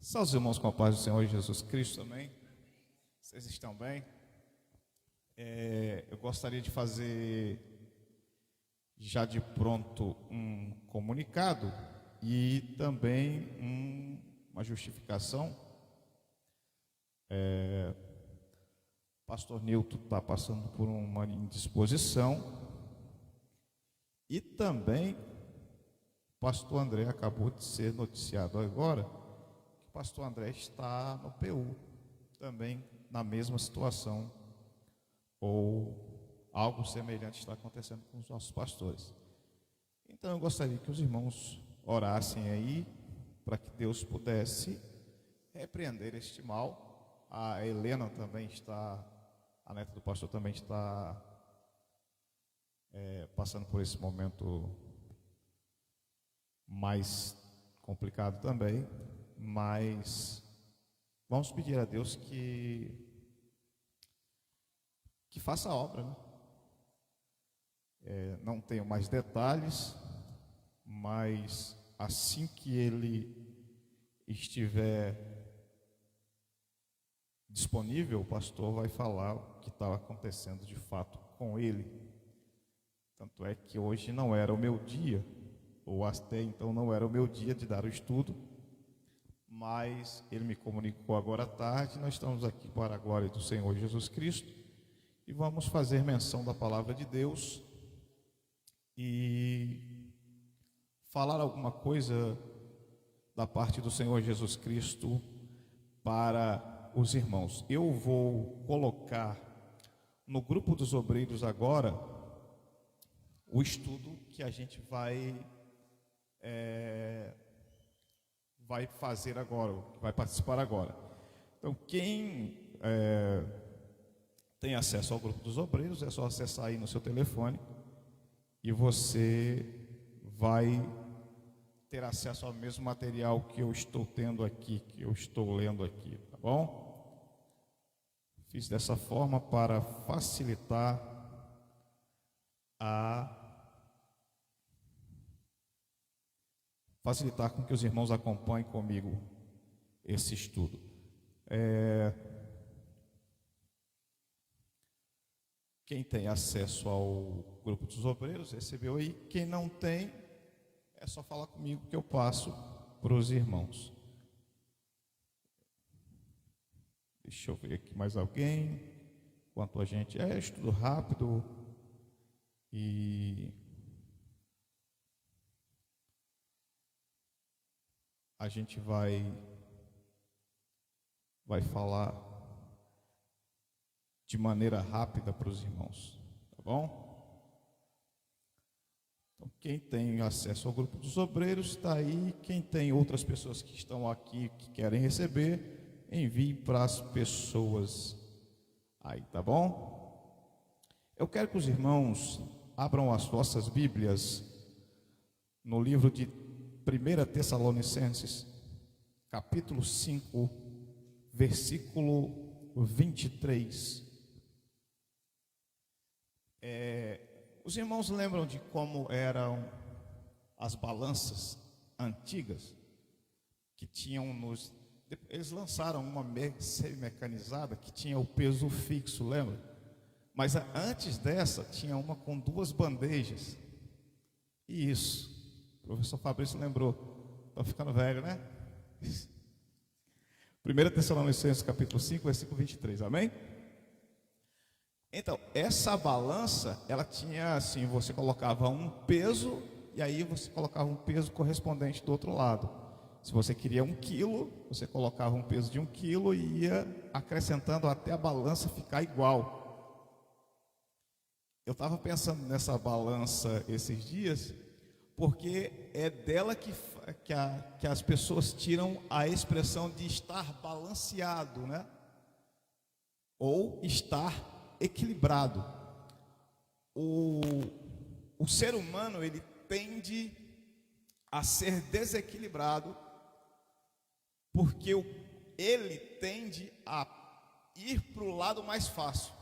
Salve os irmãos com a paz do Senhor Jesus Cristo também. Vocês estão bem? Eu gostaria de fazer já de pronto um comunicado e também uma justificação. Pastor Nilton está passando por uma indisposição e também o pastor André acabou de ser noticiado agora que o pastor André está no PU, também na mesma situação ou algo semelhante está acontecendo com os nossos pastores. Então eu gostaria que os irmãos orassem aí para que Deus pudesse repreender este mal. A Helena também está, a neta do pastor também está passando por esse momento mais complicado também, mas vamos pedir a Deus que faça a obra, né? Não tenho mais detalhes, mas assim que ele estiver disponível, o pastor vai falar o que está acontecendo de fato com ele. Tanto é que hoje não era o meu dia, ou até então não era o meu dia de dar o estudo, mas ele me comunicou agora à tarde. Nós estamos aqui para a glória do Senhor Jesus Cristo e vamos fazer menção da palavra de Deus e falar alguma coisa da parte do Senhor Jesus Cristo para os irmãos. Eu vou colocar no grupo dos obreiros agora o estudo que a gente vai fazer agora, vai participar agora. Então, quem tem acesso ao grupo dos obreiros, é só acessar aí no seu telefone e você vai ter acesso ao mesmo material que eu estou tendo aqui, que eu estou lendo aqui, tá bom? Fiz dessa forma para facilitar com que os irmãos acompanhem comigo esse estudo. Quem tem acesso ao grupo dos obreiros recebeu aí. Quem não tem, é só falar comigo que eu passo para os irmãos. Deixa eu ver aqui mais alguém. Enquanto a gente estudo rápido e a gente vai falar de maneira rápida para os irmãos, tá bom? Então, quem tem acesso ao grupo dos obreiros está aí. Quem tem outras pessoas que estão aqui que querem receber, envie para as pessoas aí, tá bom? Eu quero que os irmãos abram as vossas Bíblias no livro de 1 Tessalonicenses, capítulo 5, versículo 23. Os irmãos lembram de como eram as balanças antigas que tinham eles lançaram uma semi-mecanizada que tinha o peso fixo, lembra? Mas antes dessa tinha uma com duas bandejas. E isso, o professor Fabrício lembrou. Estou ficando velho, né? 1 Tessalonicenses capítulo 5, versículo 23, amém? Então, essa balança, ela tinha assim, você colocava um peso e aí você colocava um peso correspondente do outro lado. Se você queria 1 quilo, você colocava um peso de 1 quilo e ia acrescentando até a balança ficar igual. Eu estava pensando nessa balança esses dias, porque é dela que as pessoas tiram a expressão de estar balanceado, né? Ou estar equilibrado. O ser humano, ele tende a ser desequilibrado porque ele tende a ir para o lado mais fácil.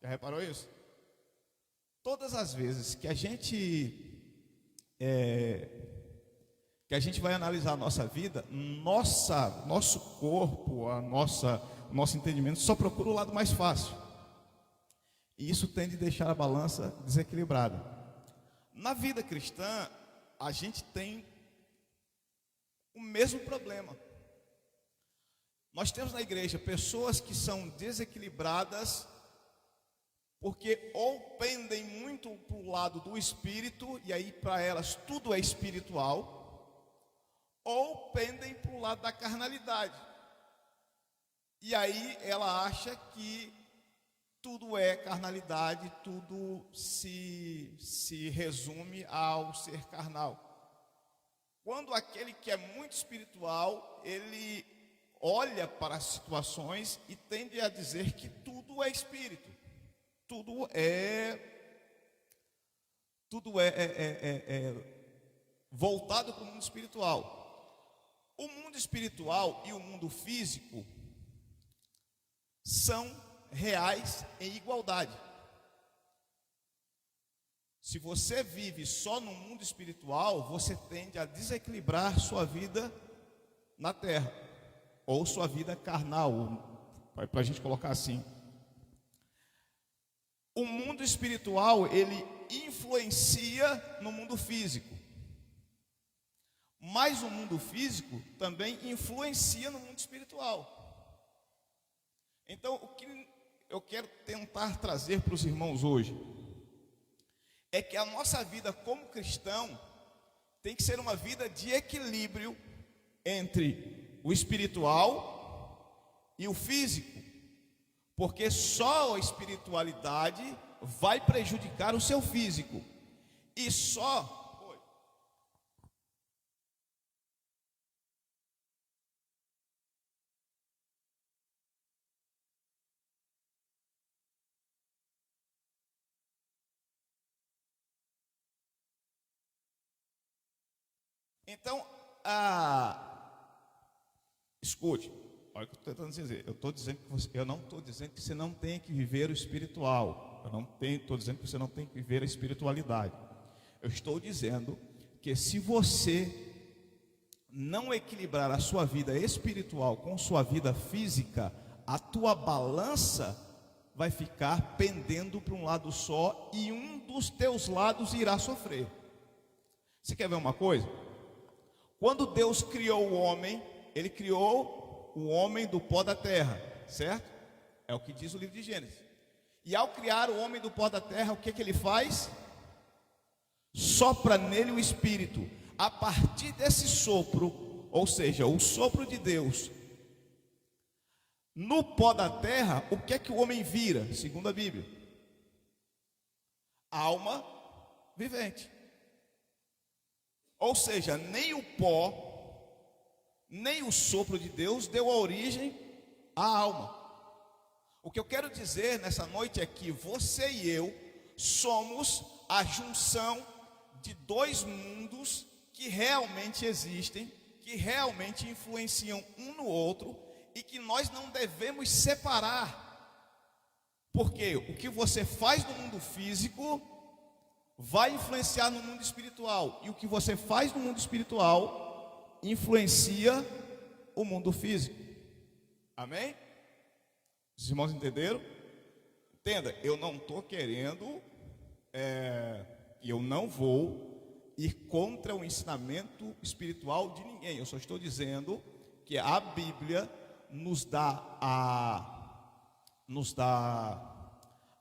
Já reparou isso? Todas as vezes que a gente que a gente vai analisar a nossa vida, nosso corpo, o nosso entendimento só procura o lado mais fácil. E isso tende a deixar a balança desequilibrada. Na vida cristã, a gente tem o mesmo problema. Nós temos na igreja pessoas que são desequilibradas porque ou pendem muito para o lado do espírito, e aí para elas tudo é espiritual, ou pendem para o lado da carnalidade. E aí ela acha que tudo é carnalidade, tudo se resume ao ser carnal. Quando aquele que é muito espiritual, ele olha para as situações e tende a dizer que tudo é espírito, tudo é voltado para o mundo espiritual. O mundo espiritual e o mundo físico são reais em igualdade. Se você vive só no mundo espiritual, você tende a desequilibrar sua vida na terra, ou sua vida carnal, para a gente colocar assim. O mundo espiritual, ele influencia no mundo físico, mas o mundo físico também influencia no mundo espiritual. Então, o que eu quero tentar trazer para os irmãos hoje é que a nossa vida como cristão tem que ser uma vida de equilíbrio entre o espiritual e o físico, porque só a espiritualidade vai prejudicar o seu físico, e só então, escute, olha o que eu estou tentando dizer. Eu não estou dizendo que você não tem que viver o espiritual. Eu não estou dizendo que você não tem que viver a espiritualidade. Eu estou dizendo que se você não equilibrar a sua vida espiritual com sua vida física, a tua balança vai ficar pendendo para um lado só, e um dos teus lados irá sofrer. Você quer ver uma coisa? Quando Deus criou o homem, Ele criou o homem do pó da terra, certo? É o que diz o livro de Gênesis. E ao criar o homem do pó da terra, o que Ele faz? Sopra nele o Espírito. A partir desse sopro, ou seja, o sopro de Deus, no pó da terra, o que é que o homem vira, segundo a Bíblia? Alma vivente. Ou seja, nem o pó, nem o sopro de Deus deu a origem à alma. O que eu quero dizer nessa noite é que você e eu somos a junção de dois mundos que realmente existem, que realmente influenciam um no outro, e que nós não devemos separar. Porque o que você faz no mundo físico vai influenciar no mundo espiritual, e o que você faz no mundo espiritual influencia o mundo físico. Amém? Os irmãos entenderam? Entenda, eu não estou querendo e eu não vou ir contra o ensinamento espiritual de ninguém. Eu só estou dizendo que a Bíblia nos dá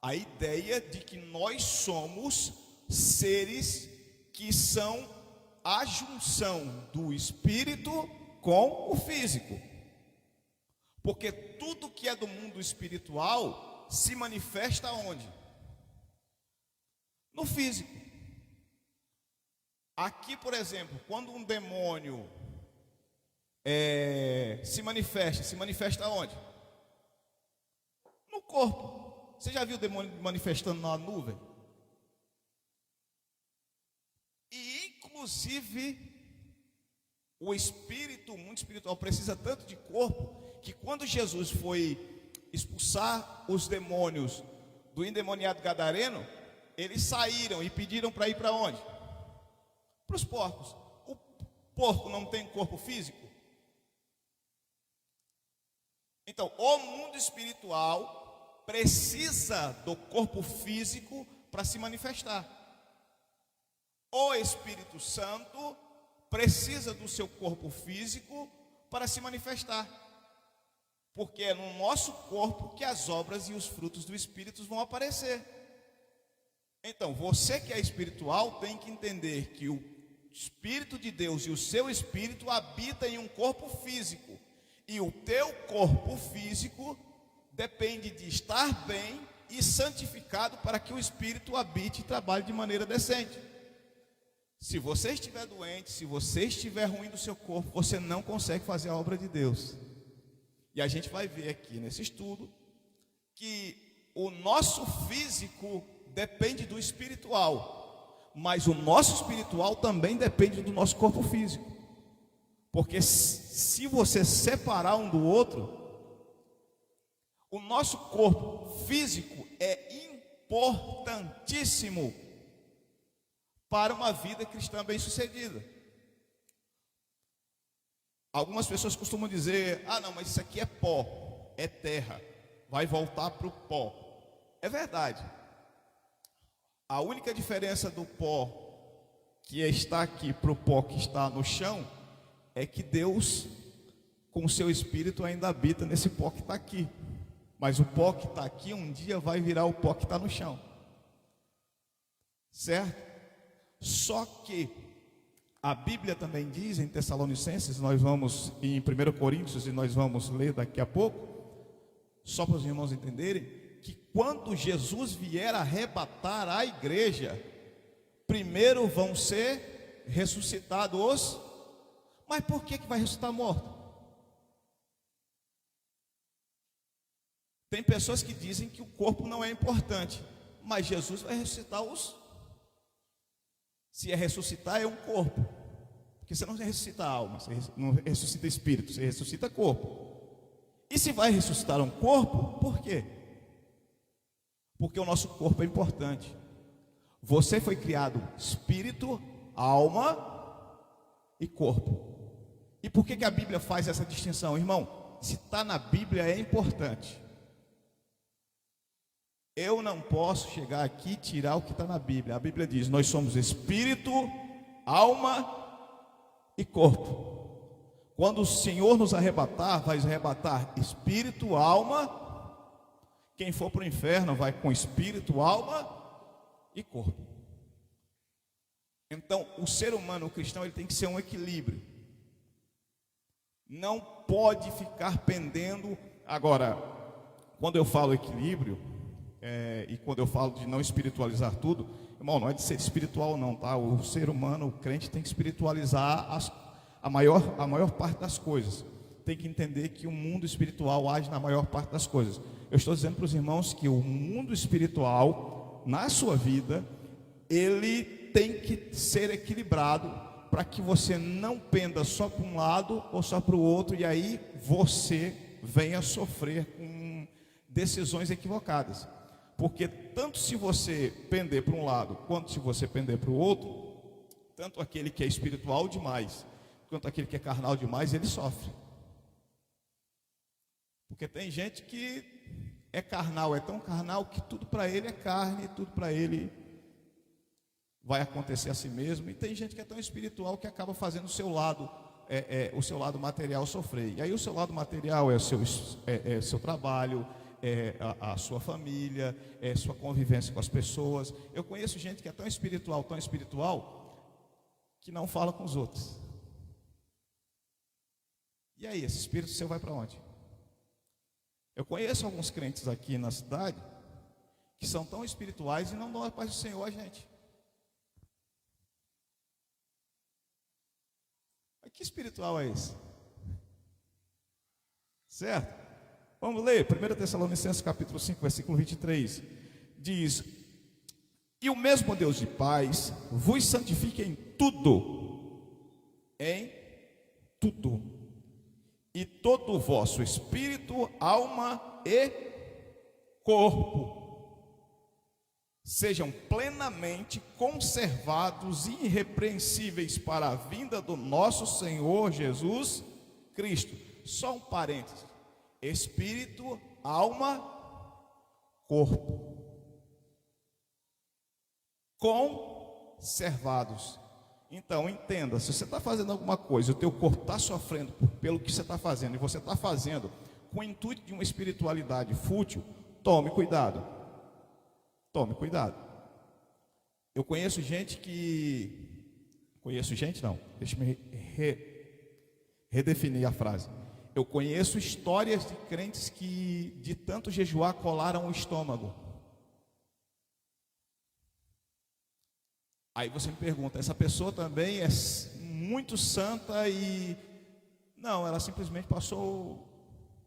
a ideia de que nós somos seres que são a junção do espírito com o físico. Porque tudo que é do mundo espiritual se manifesta onde? No físico. Aqui, por exemplo, quando um demônio se manifesta onde? No corpo. Você já viu o demônio manifestando na nuvem? E inclusive o espírito, o mundo espiritual precisa tanto de corpo, que quando Jesus foi expulsar os demônios do endemoniado gadareno, eles saíram e pediram para ir para onde? Para os porcos. porco não tem corpo físico? Então, o mundo espiritual precisa do corpo físico para se manifestar. O Espírito Santo precisa do seu corpo físico para se manifestar. Porque é no nosso corpo que as obras e os frutos do Espírito vão aparecer. Então, você que é espiritual tem que entender que o Espírito de Deus e o seu Espírito habitam em um corpo físico. E o teu corpo físico depende de estar bem e santificado para que o Espírito habite e trabalhe de maneira decente. Se você estiver doente, se você estiver ruim do seu corpo, você não consegue fazer a obra de Deus. E a gente vai ver aqui nesse estudo que o nosso físico depende do espiritual, mas o nosso espiritual também depende do nosso corpo físico. Porque se você separar um do outro, o nosso corpo físico é importantíssimo para uma vida cristã bem-sucedida. Algumas pessoas costumam dizer: ah, não, mas isso aqui é pó, é terra, vai voltar para o pó. É verdade. A única diferença do pó que está aqui para o pó que está no chão é que Deus, com o seu Espírito, ainda habita nesse pó que está aqui. Mas o pó que está aqui um dia vai virar o pó que está no chão. Certo? Só que a Bíblia também diz em Tessalonicenses, nós vamos em 1 Coríntios e nós vamos ler daqui a pouco, só para os irmãos entenderem, que quando Jesus vier arrebatar a igreja, primeiro vão ser ressuscitados os... Mas por que vai ressuscitar morto? Tem pessoas que dizem que o corpo não é importante, mas Jesus vai ressuscitar os... Se é ressuscitar, é um corpo. Porque você não ressuscita alma, você não ressuscita espírito, você ressuscita corpo. E se vai ressuscitar um corpo, por quê? Porque o nosso corpo é importante. Você foi criado espírito, alma e corpo. E por que a Bíblia faz essa distinção? Irmão, se está na Bíblia é importante. Eu não posso chegar aqui e tirar o que está na Bíblia. A Bíblia diz: nós somos espírito, alma e corpo. Quando o Senhor nos arrebatar, vai arrebatar espírito, alma. Quem for para o inferno vai com espírito, alma e corpo. Então, o ser humano, o cristão, ele tem que ser um equilíbrio. Não pode ficar pendendo. Agora, quando eu falo equilíbrio, e quando eu falo de não espiritualizar tudo, irmão, não é de ser espiritual não, tá? O ser humano, o crente tem que espiritualizar a maior parte das coisas. Tem que entender que o mundo espiritual age na maior parte das coisas. Eu estou dizendo para os irmãos que o mundo espiritual, na sua vida, ele tem que ser equilibrado para que você não penda só para um lado ou só para o outro, e aí você venha sofrer com decisões equivocadas. Porque tanto se você pender para um lado, quanto se você pender para o outro, tanto aquele que é espiritual demais, quanto aquele que é carnal demais, ele sofre. Porque tem gente que é carnal, é tão carnal que tudo para ele é carne, tudo para ele vai acontecer a si mesmo. E tem gente que é tão espiritual que acaba fazendo o seu lado, o seu lado material sofrer. E aí o seu lado material é o seu trabalho, a sua família, sua convivência com as pessoas. Eu conheço gente que é tão espiritual, que não fala com os outros. E aí, esse espírito seu vai para onde? Eu conheço alguns crentes aqui na cidade que são tão espirituais e não dão a paz do Senhor a gente. Mas que espiritual é esse? Certo? Vamos ler, 1 Tessalonicenses capítulo 5, versículo 23. Diz: e o mesmo Deus de paz vos santifique em tudo, e todo o vosso espírito, alma e corpo sejam plenamente conservados e irrepreensíveis para a vinda do nosso Senhor Jesus Cristo. Só um parênteses: espírito, alma, corpo. Conservados. Então entenda, se você está fazendo alguma coisa, o teu corpo está sofrendo pelo que você está fazendo, e você está fazendo com o intuito de uma espiritualidade fútil, tome cuidado. Tome cuidado. Eu conheço gente que... Conheço gente não, deixa-me redefinir a frase. Eu conheço histórias de crentes que de tanto jejuar colaram o estômago. Aí você me pergunta, essa pessoa também é muito santa e... Não, ela simplesmente passou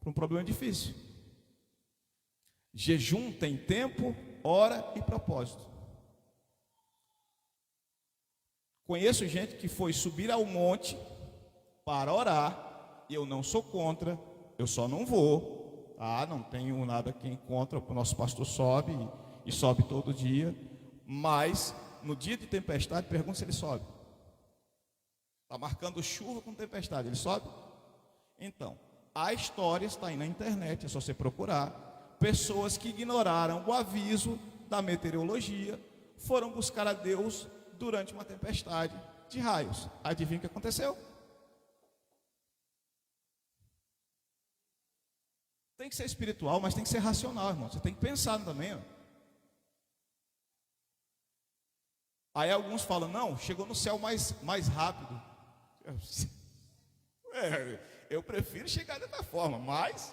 por um problema difícil. Jejum tem tempo, hora e propósito. Conheço gente que foi subir ao monte para orar. Eu não sou contra, eu só não vou. Não tenho nada que contra, o nosso pastor sobe e sobe todo dia. Mas no dia de tempestade, pergunta se ele sobe. Está marcando chuva com tempestade, ele sobe? Então, a história está aí na internet, é só você procurar. Pessoas que ignoraram o aviso da meteorologia foram buscar a Deus durante uma tempestade de raios. Adivinha o que aconteceu? Tem que ser espiritual, mas tem que ser racional, irmão. Você tem que pensar também. Aí alguns falam, não, chegou no céu mais rápido. Eu prefiro chegar dessa forma, mas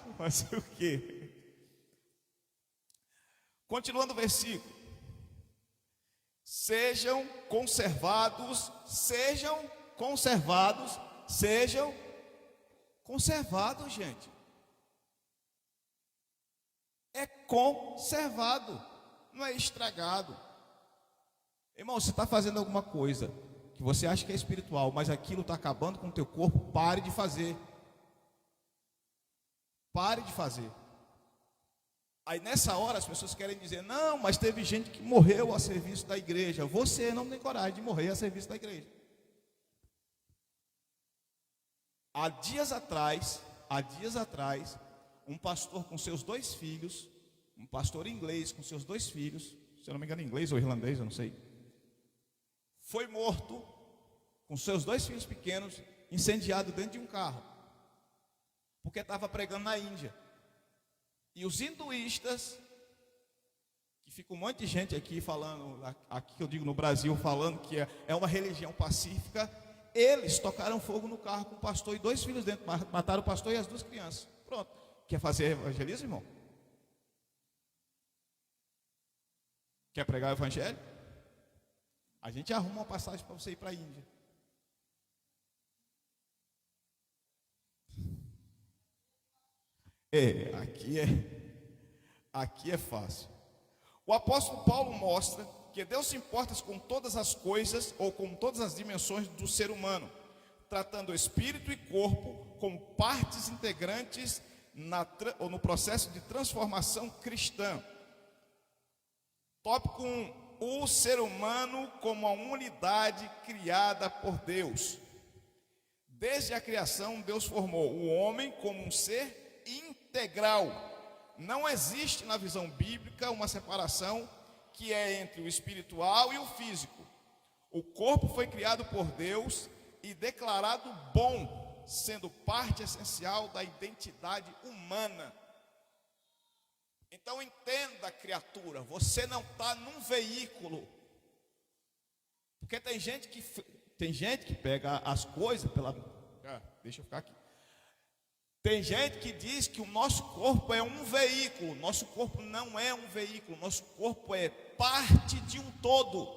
o quê? Continuando o versículo. Sejam conservados, gente. É conservado, não é estragado. Irmão, você está fazendo alguma coisa que você acha que é espiritual, mas aquilo está acabando com o teu corpo, pare de fazer. Pare de fazer. Aí nessa hora as pessoas querem dizer, não, mas teve gente que morreu a serviço da igreja. Você não tem coragem de morrer a serviço da igreja. Há dias atrás, um pastor com seus 2 filhos, um pastor inglês com seus 2 filhos, se eu não me engano inglês ou irlandês, eu não sei, foi morto com seus 2 filhos pequenos, incendiado dentro de um carro, porque estava pregando na Índia. E os hinduístas, que fica um monte de gente aqui falando, aqui que eu digo no Brasil, falando que é uma religião pacífica, eles tocaram fogo no carro com o pastor e 2 filhos dentro, mataram o pastor e as 2 crianças. Pronto. Quer fazer evangelismo, irmão? Quer pregar o evangelho? A gente arruma uma passagem para você ir para a Índia. Aqui é fácil. O apóstolo Paulo mostra que Deus se importa com todas as coisas ou com todas as dimensões do ser humano, tratando espírito e corpo como partes integrantes no processo de transformação cristã. Tópico 1. O ser humano como uma unidade criada por Deus. Desde a criação, Deus formou o homem como um ser integral. Não existe na visão bíblica uma separação que é entre o espiritual e o físico. O corpo foi criado por Deus e declarado bom, sendo parte essencial da identidade humana. Então entenda, criatura, você não está num veículo. Porque tem gente que pega as coisas pela... deixa eu ficar aqui. Tem gente que diz que o nosso corpo é um veículo. Nosso corpo não é um veículo. Nosso corpo é parte de um todo.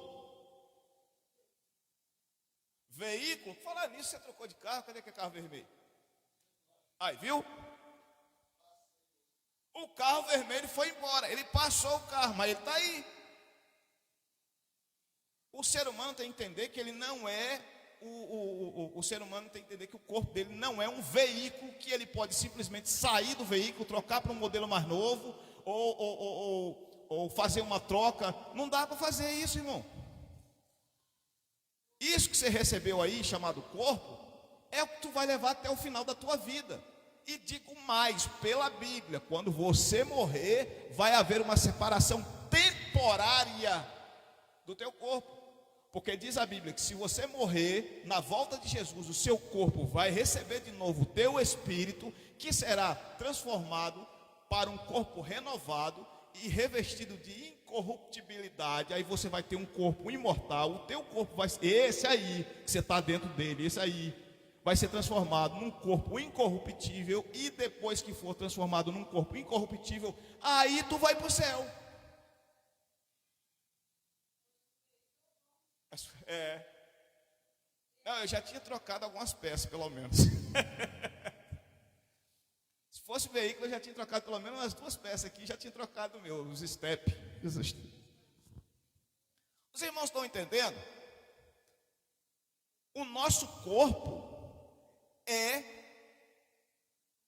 Veículo, falar nisso, você trocou de carro, cadê aquele carro vermelho? Aí, viu? O carro vermelho foi embora, ele passou o carro, mas ele está aí. O ser humano tem que entender que ele não é, o ser humano tem que entender que o corpo dele não é um veículo que ele pode simplesmente sair do veículo, trocar para um modelo mais novo, ou fazer uma troca. Não dá para fazer isso, irmão. Isso que você recebeu aí, chamado corpo, é o que tu vai levar até o final da tua vida. E digo mais, pela Bíblia, quando você morrer, vai haver uma separação temporária do teu corpo. Porque diz a Bíblia que se você morrer, na volta de Jesus, o seu corpo vai receber de novo o teu espírito, que será transformado para um corpo renovado e revestido de incorruptibilidade. Aí você vai ter um corpo imortal. O teu corpo vai ser esse aí, que você está dentro dele, esse aí vai ser transformado num corpo incorruptível. E depois que for transformado num corpo incorruptível, aí tu vai para o céu. Não, eu já tinha trocado algumas peças, pelo menos. Se fosse veículo, eu já tinha trocado pelo menos umas 2 peças aqui. Já tinha trocado o meu, os step. Os irmãos estão entendendo? O nosso corpo e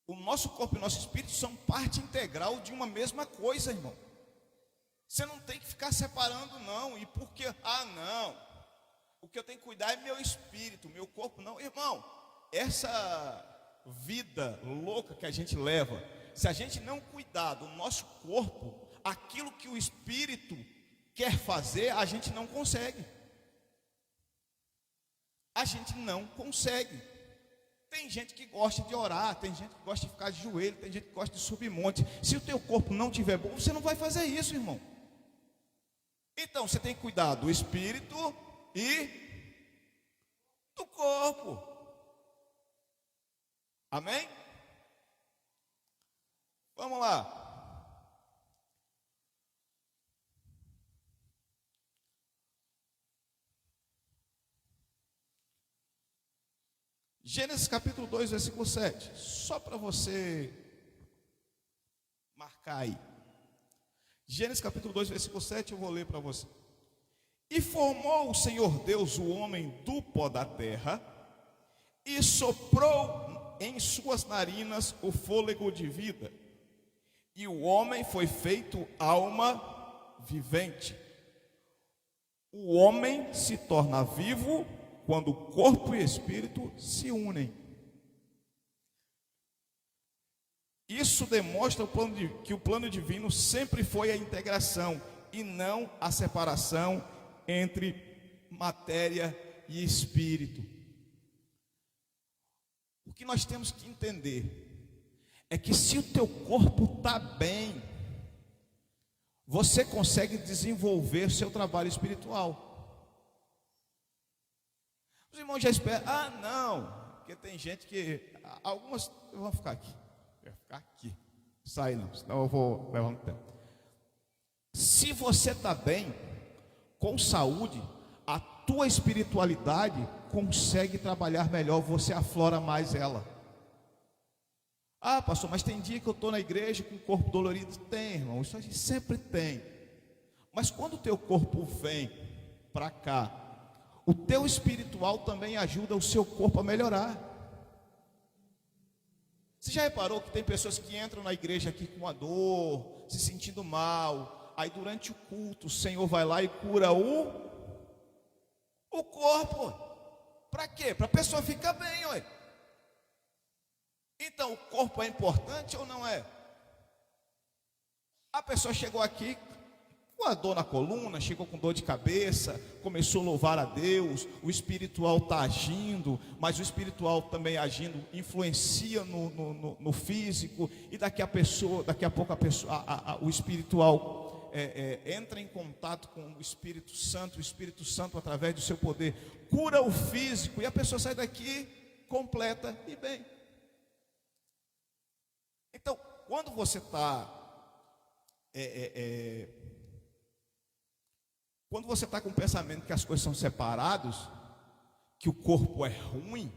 o nosso espírito são parte integral de uma mesma coisa, irmão. Você não tem que ficar separando, não. E por que? Não. O que eu tenho que cuidar é meu espírito, meu corpo não. Irmão, essa vida louca que a gente leva, se a gente não cuidar do nosso corpo, aquilo que o espírito quer fazer, a gente não consegue. A gente não consegue. Tem gente que gosta de orar, tem gente que gosta de ficar de joelho, tem gente que gosta de subir monte. Se o teu corpo não estiver bom, você não vai fazer isso, irmão. Então você tem que cuidar do espírito e do corpo. Amém? Vamos lá. Gênesis capítulo 2, versículo 7. Só para você marcar aí. Gênesis capítulo 2, versículo 7, eu vou ler para você. E formou o Senhor Deus o homem do pó da terra, e soprou em suas narinas o fôlego de vida, e o homem foi feito alma vivente. O homem se torna vivo quando o corpo e espírito se unem. Isso demonstra que o plano divino sempre foi a integração e não a separação entre matéria e espírito. O que nós temos que entender é que se o teu corpo está bem, você consegue desenvolver seu trabalho espiritual. Os irmãos já esperam, não, porque tem gente que, algumas vão ficar aqui, vai ficar aqui, sai não, senão eu vou levar um tempo. Se você está bem, com saúde, a tua espiritualidade consegue trabalhar melhor, você aflora mais ela. Pastor, mas tem dia que eu estou na igreja com o corpo dolorido. Tem, irmão, isso a gente sempre tem. Mas quando o teu corpo vem para cá, o teu espiritual também ajuda o seu corpo a melhorar. Você já reparou que tem pessoas que entram na igreja aqui com a dor, se sentindo mal, aí durante o culto o Senhor vai lá e cura o corpo. Para quê? Para a pessoa ficar bem, ué. Então o corpo é importante ou não é? A pessoa chegou aqui com a dor na coluna, chegou com dor de cabeça, começou a louvar a Deus, o espiritual está agindo, mas o espiritual também agindo influencia no físico, e daqui a pouco o espiritual entra em contato com o Espírito Santo através do seu poder cura o físico, e a pessoa sai daqui completa e bem. Então, quando você está quando você está com o pensamento que as coisas são separadas, que o corpo é ruim,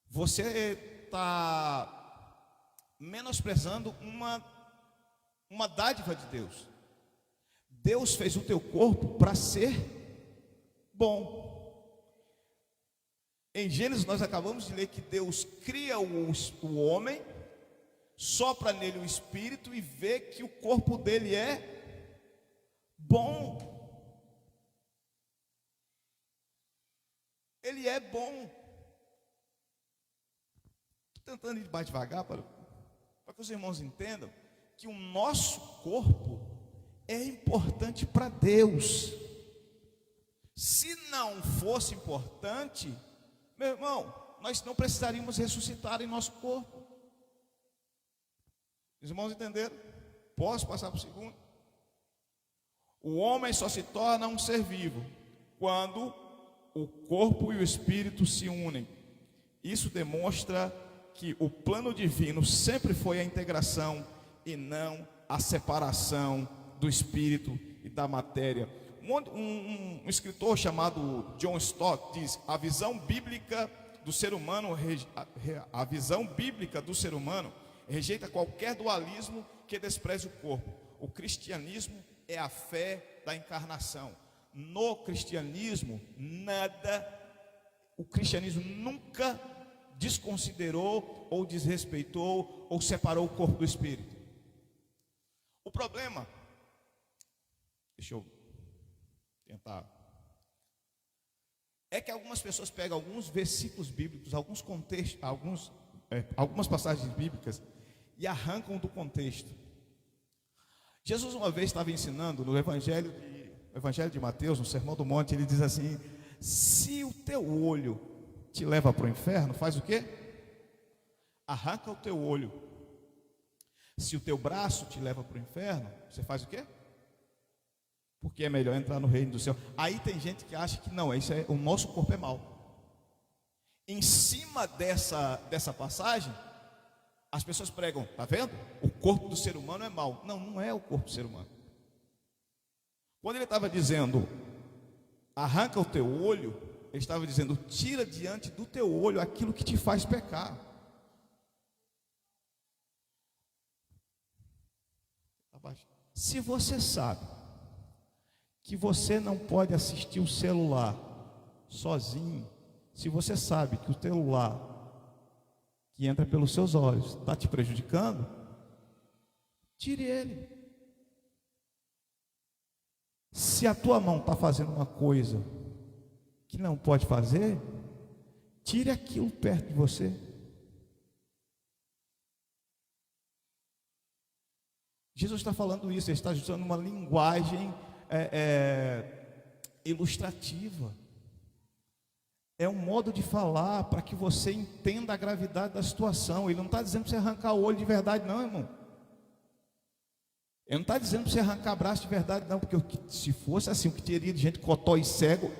você está menosprezando uma dádiva de Deus. Deus fez o teu corpo para ser bom. Em Gênesis nós acabamos de ler que Deus cria o homem, sopra nele o espírito e vê que o corpo dele é bom. Ele é bom. Estou tentando ir mais devagar para que os irmãos entendam que o nosso corpo é importante para Deus. Se não fosse importante, meu irmão, nós não precisaríamos ressuscitar em nosso corpo. Os irmãos entenderam? Posso passar para o segundo? O homem só se torna um ser vivo quando o corpo e o espírito se unem. Isso demonstra que o plano divino sempre foi a integração e não a separação do espírito e da matéria. Um escritor chamado John Stott diz: a visão bíblica do ser humano rejeita qualquer dualismo que despreze o corpo. O cristianismo é a fé da encarnação. No cristianismo, o cristianismo nunca desconsiderou ou desrespeitou ou separou o corpo do espírito. O problema, deixa eu tentar, é que algumas pessoas pegam alguns versículos bíblicos, alguns contextos, algumas passagens bíblicas e arrancam do contexto. Jesus uma vez estava ensinando no Evangelho de Mateus, no Sermão do Monte, ele diz assim: se o teu olho te leva para o inferno, faz o quê? Arranca o teu olho. Se o teu braço te leva para o inferno, você faz o quê? Porque é melhor entrar no reino do céu. Aí tem gente que acha que não, isso é, o nosso corpo é mau. Em cima dessa passagem, as pessoas pregam, tá vendo? O corpo do ser humano é mau. Não, não é o corpo do ser humano. Quando ele estava dizendo, arranca o teu olho, ele estava dizendo, tira diante do teu olho aquilo que te faz pecar. Se você sabe que você não pode assistir o celular sozinho, se você sabe que o celular que entra pelos seus olhos está te prejudicando, tire ele. Se a tua mão está fazendo uma coisa que não pode fazer, tire aquilo perto de você. Jesus está falando isso, ele está usando uma linguagem ilustrativa. É um modo de falar para que você entenda a gravidade da situação. Ele não está dizendo para você arrancar o olho de verdade, não, irmão. Ele não está dizendo para você arrancar braço de verdade, não, porque se fosse assim, o que teria de gente cotó e cego.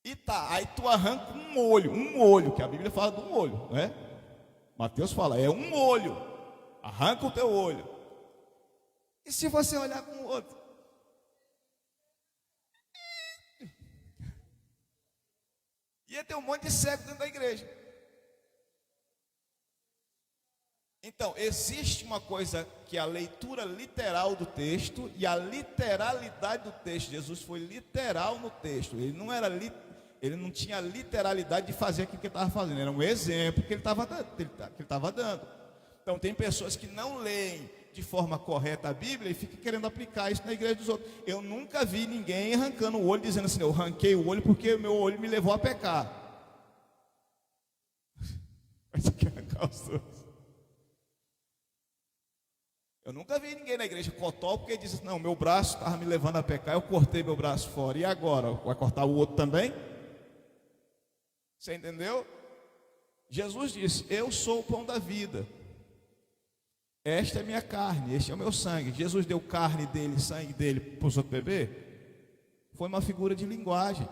E tá, aí tu arranca um olho, que a Bíblia fala de um olho, não é? Mateus fala, é um olho, arranca o teu olho. E se você olhar com o outro? Ia ter um monte de cego dentro da igreja. Então, existe uma coisa que é a leitura literal do texto e a literalidade do texto. Jesus foi literal no texto. Ele não tinha a literalidade de fazer aquilo que ele estava fazendo. Era um exemplo que ele estava dando. Então, tem pessoas que não leem de forma correta a Bíblia e ficam querendo aplicar isso na igreja dos outros. Eu nunca vi ninguém arrancando o olho, dizendo assim, eu arranquei o olho porque o meu olho me levou a pecar. Mas você quer arrancar os outros? Eu nunca vi ninguém na igreja cotó porque disse, não, meu braço estava me levando a pecar, eu cortei meu braço fora. E agora? Vai cortar o outro também? Você entendeu? Jesus disse, eu sou o pão da vida. Esta é minha carne, este é o meu sangue. Jesus deu carne dele, sangue dele para os outros beber? Foi uma figura de linguagem.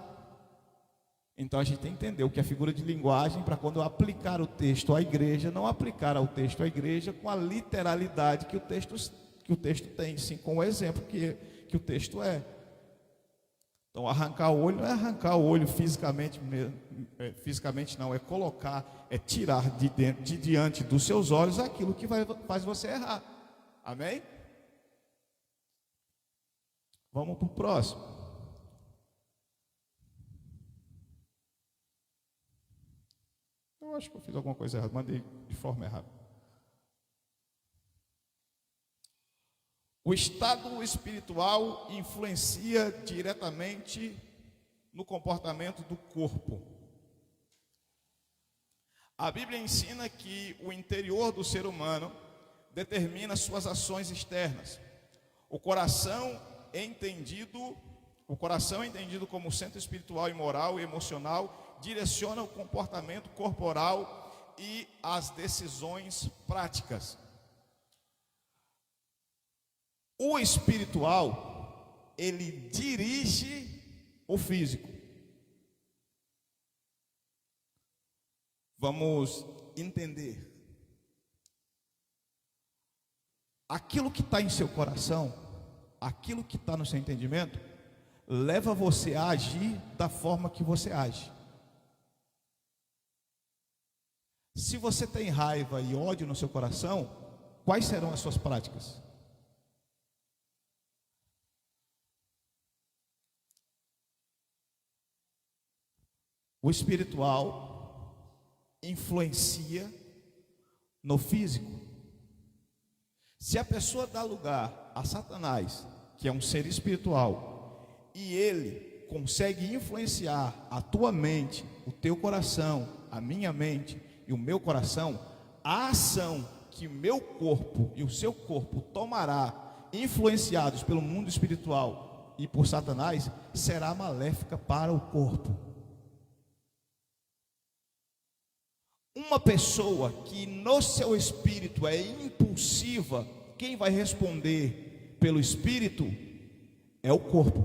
Então a gente tem que entender o que é figura de linguagem para quando eu aplicar o texto à igreja, não aplicar o texto à igreja com a literalidade que o texto tem, sim com o exemplo que o texto é. Então arrancar o olho não é arrancar o olho fisicamente não, é colocar, é tirar de diante dos seus olhos aquilo que faz você errar. Amém? Vamos para o próximo. Eu acho que eu fiz alguma coisa errada, mandei de forma errada. O estado espiritual influencia diretamente no comportamento do corpo. A Bíblia ensina que o interior do ser humano determina suas ações externas. O coração é entendido como centro espiritual e moral e emocional, direciona o comportamento corporal e as decisões práticas. O espiritual, ele dirige o físico. Vamos entender. Aquilo que está em seu coração, aquilo que está no seu entendimento, leva você a agir da forma que você age. Se você tem raiva e ódio no seu coração, quais serão as suas práticas? O espiritual influencia no físico. Se a pessoa dá lugar a Satanás, que é um ser espiritual, e ele consegue influenciar a tua mente, o teu coração, a minha mente e o meu coração, a ação que o meu corpo e o seu corpo tomará, influenciados pelo mundo espiritual e por Satanás, será maléfica para o corpo. Uma pessoa que no seu espírito é impulsiva, quem vai responder pelo espírito é o corpo.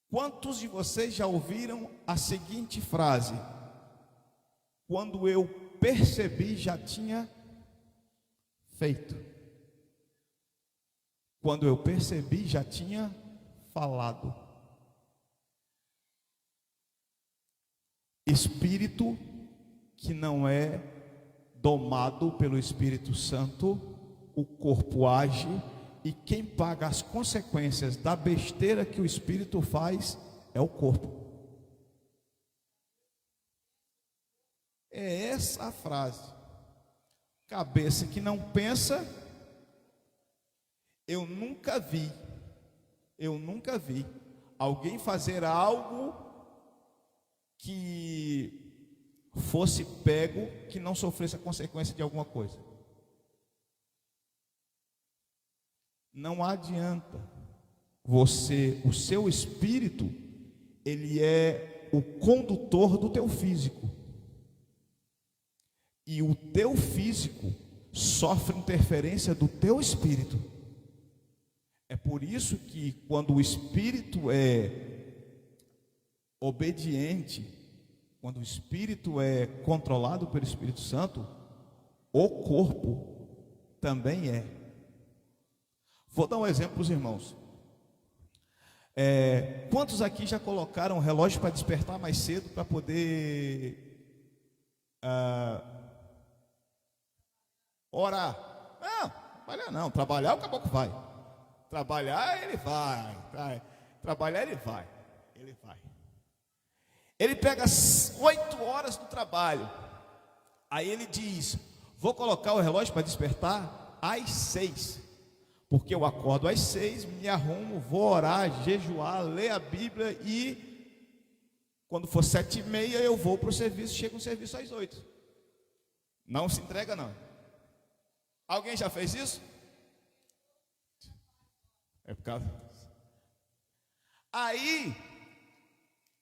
Quantos de vocês já ouviram a seguinte frase: quando eu percebi, já tinha feito. Quando eu percebi, já tinha falado. Espírito que não é domado pelo Espírito Santo, o corpo age, e quem paga as consequências da besteira que o Espírito faz é o corpo. É essa a frase. Cabeça que não pensa, eu nunca vi alguém fazer algo que fosse pego, que não sofresse a consequência de alguma coisa. Não adianta. O seu espírito, ele é o condutor do teu físico. E o teu físico sofre interferência do teu espírito. É por isso que quando o espírito é obediente, quando o espírito é controlado pelo Espírito Santo, o corpo também é. Vou dar um exemplo para os irmãos. Quantos aqui já colocaram o relógio para despertar mais cedo para poder orar? Não, trabalhar o caboclo vai. Trabalhar ele vai. Trabalhar ele vai. Ele pega as 8 horas do trabalho. Aí ele diz: vou colocar o relógio para despertar às 6. Porque eu acordo às 6, me arrumo, vou orar, jejuar, ler a Bíblia e quando for 7h30 eu vou para o serviço, chego no serviço às 8. Não se entrega não. Alguém já fez isso? É por causa. Aí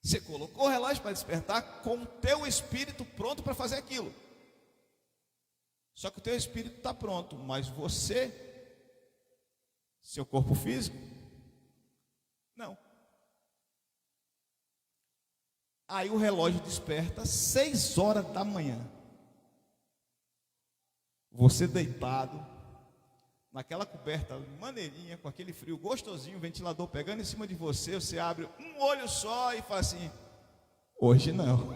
você colocou o relógio para despertar com o teu espírito pronto para fazer aquilo. Só que o teu espírito está pronto, mas você, seu corpo físico, não. Aí o relógio desperta 6 horas da manhã. Você deitado, naquela coberta maneirinha, com aquele frio gostosinho, o ventilador pegando em cima de você, você abre um olho só e fala assim: hoje não.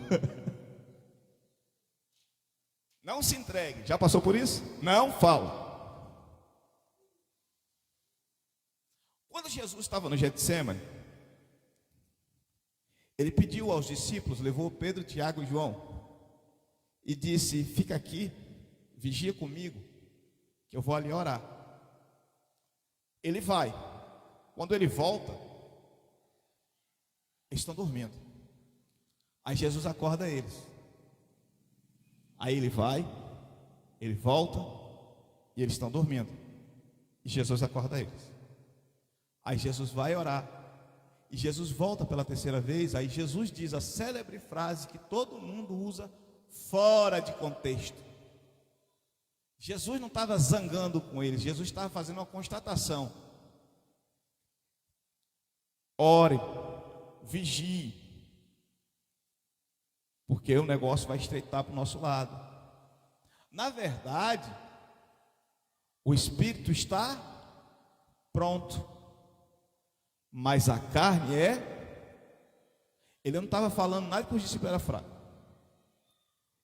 Não se entregue. Já passou por isso? Não fala. Quando Jesus estava no Getsemane, ele pediu aos discípulos, levou Pedro, Tiago e João, e disse: fica aqui, vigia comigo, que eu vou ali orar. Ele vai. Quando ele volta, eles estão dormindo. Aí Jesus acorda eles. Aí ele vai, ele volta, e eles estão dormindo. E Jesus acorda eles. Aí Jesus vai orar. E Jesus volta pela terceira vez. Aí Jesus diz a célebre frase que todo mundo usa fora de contexto. Jesus não estava zangando com eles. Jesus estava fazendo uma constatação. Ore, vigie, porque o negócio vai estreitar para o nosso lado. Na verdade, o espírito está pronto, mas a carne ele não estava falando nada que os discípulos eram fracos.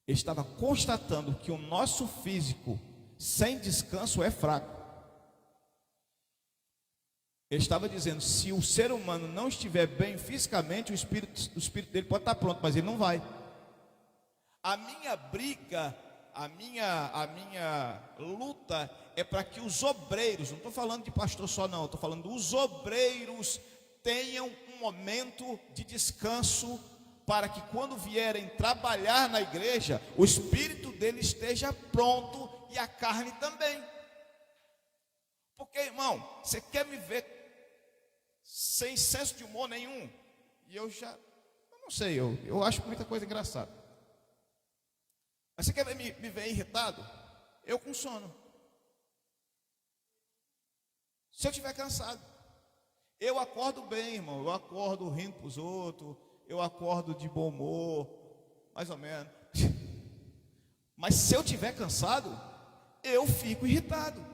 Ele estava constatando que o nosso físico sem descanso é fraco. Ele estava dizendo, se o ser humano não estiver bem fisicamente, o espírito dele pode estar pronto, mas ele não vai. A minha briga, a minha luta é para que os obreiros, não estou falando de pastor só não, estou falando dos obreiros tenham um momento de descanso, para que quando vierem trabalhar na igreja, o espírito dele esteja pronto e a carne também. Porque, irmão, você quer me ver sem senso de humor nenhum? E eu não sei, eu acho muita coisa engraçada. Mas você quer me ver irritado? Eu com sono. Se eu estiver cansado, eu acordo bem, irmão. Eu acordo rindo para os outros, eu acordo de bom humor, mais ou menos. Mas se eu estiver cansado, eu fico irritado.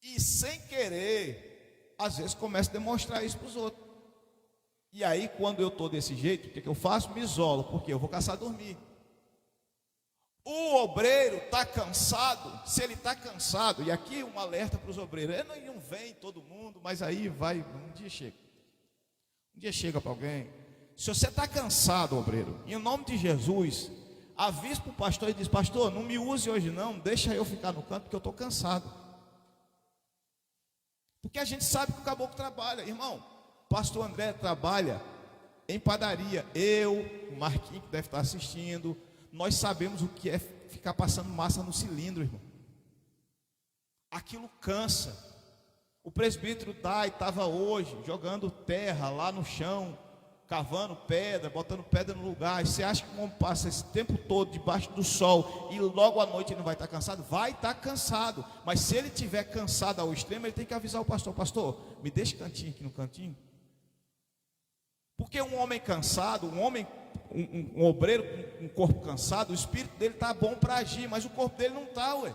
E sem querer, às vezes começo a demonstrar isso para os outros. E aí, quando eu estou desse jeito, o que eu faço? Me isolo, porque eu vou caçar dormir. O obreiro está cansado. Se ele está cansado, e aqui um alerta para os obreiros, ele não vem todo mundo, mas aí vai, um dia chega para alguém. Se você está cansado, obreiro, em nome de Jesus, avisa para o pastor e diz, pastor, não me use hoje não, deixa eu ficar no canto, porque eu estou cansado. Porque a gente sabe que o caboclo trabalha, irmão. O pastor André trabalha em padaria. Eu, o Marquinhos que deve estar assistindo, nós sabemos o que é ficar passando massa no cilindro, irmão. Aquilo cansa. O presbítero estava hoje jogando terra lá no chão, cavando pedra, botando pedra no lugar. E você acha que o homem passa esse tempo todo debaixo do sol e logo à noite ele não vai estar cansado? Vai estar cansado. Mas se ele estiver cansado ao extremo, ele tem que avisar o pastor, pastor, me deixa cantinho aqui no cantinho. Porque um homem cansado, um obreiro com um corpo cansado, o espírito dele está bom para agir, mas o corpo dele não está, ué.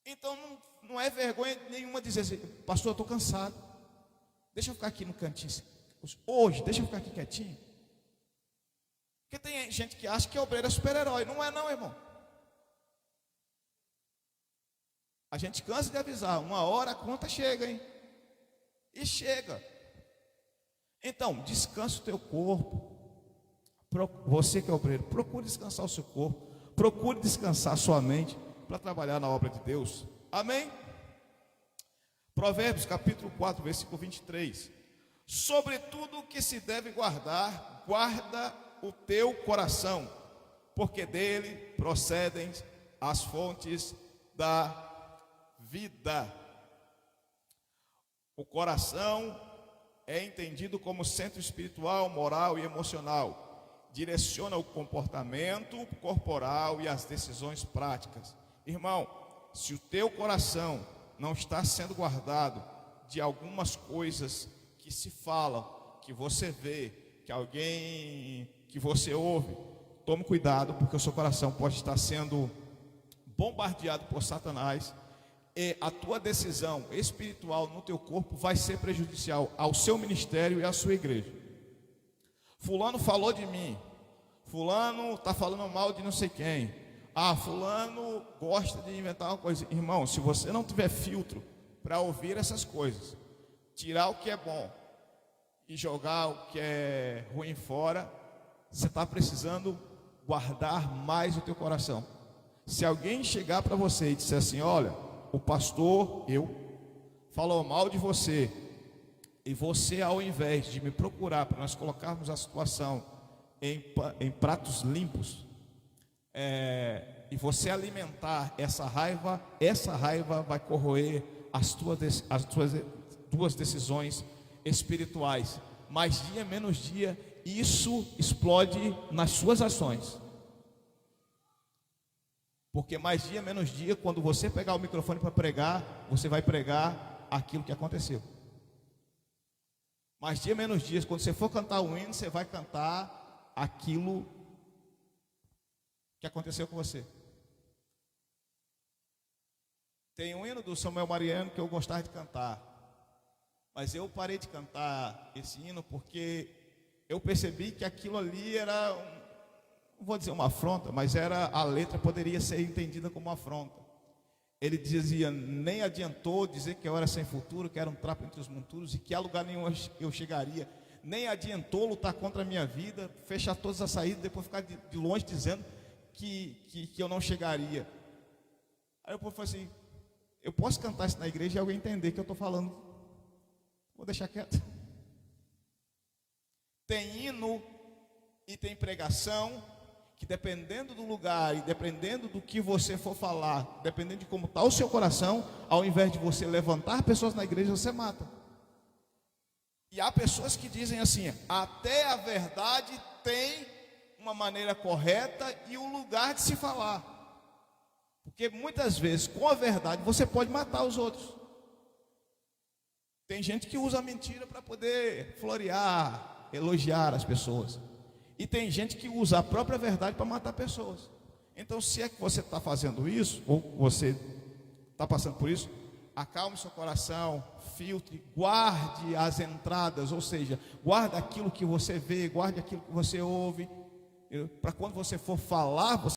Então não é vergonha nenhuma dizer assim, pastor, eu estou cansado, deixa eu ficar aqui no cantinho, hoje, deixa eu ficar aqui quietinho. Porque tem gente que acha que obreiro é super-herói, não é não, irmão. A gente cansa de avisar, uma hora a conta chega, hein? E chega. Então, descansa o teu corpo. Você que é obreiro, procure descansar o seu corpo, procure descansar a sua mente para trabalhar na obra de Deus. Amém? Provérbios capítulo 4, versículo 23. Sobretudo o que se deve guardar, guarda o teu coração, porque dele procedem as fontes da vida. O coração é entendido como centro espiritual, moral e emocional. Direciona o comportamento corporal e as decisões práticas. Irmão, se o teu coração não está sendo guardado de algumas coisas que se falam, que você vê, que você ouve, tome cuidado, porque o seu coração pode estar sendo bombardeado por Satanás, e a tua decisão espiritual no teu corpo vai ser prejudicial ao seu ministério e à sua igreja. Fulano falou de mim, fulano está falando mal de não sei quem, fulano gosta de inventar uma coisa. Irmão, se você não tiver filtro para ouvir essas coisas, tirar o que é bom e jogar o que é ruim fora, você está precisando guardar mais o teu coração. Se alguém chegar para você e disser assim: olha, o pastor, falou mal de você, e você, ao invés de me procurar para nós colocarmos a situação em pratos limpos, e você alimentar essa raiva vai corroer as tuas duas decisões espirituais. Mais dia, menos dia, isso explode nas suas ações. Porque mais dia, menos dia, quando você pegar o microfone para pregar, você vai pregar aquilo que aconteceu. Mais dia, menos dia, quando você for cantar um hino, você vai cantar aquilo que aconteceu com você. Tem um hino do Samuel Mariano que eu gostava de cantar, mas eu parei de cantar esse hino porque eu percebi que aquilo ali era, não vou dizer uma afronta, mas a letra poderia ser entendida como uma afronta. Ele dizia: nem adiantou dizer que eu era sem futuro, que era um trapo entre os monturos e que a lugar nenhum eu chegaria. Nem adiantou lutar contra a minha vida, fechar todas as saídas, depois ficar de longe dizendo que eu não chegaria. Aí o povo falou assim: eu posso cantar isso na igreja e alguém entender que eu estou falando, vou deixar quieto. Tem hino e tem pregação que, dependendo do lugar e dependendo do que você for falar, dependendo de como está o seu coração, ao invés de você levantar pessoas na igreja, você mata. E há pessoas que dizem assim: até a verdade tem uma maneira correta e um lugar de se falar. Porque muitas vezes, com a verdade, você pode matar os outros. Tem gente que usa a mentira para poder florear, elogiar as pessoas. E tem gente que usa a própria verdade para matar pessoas. Então, se é que você está fazendo isso, ou você está passando por isso, acalme seu coração, filtre, guarde as entradas, ou seja, guarde aquilo que você vê, guarde aquilo que você ouve, para quando você for falar, você...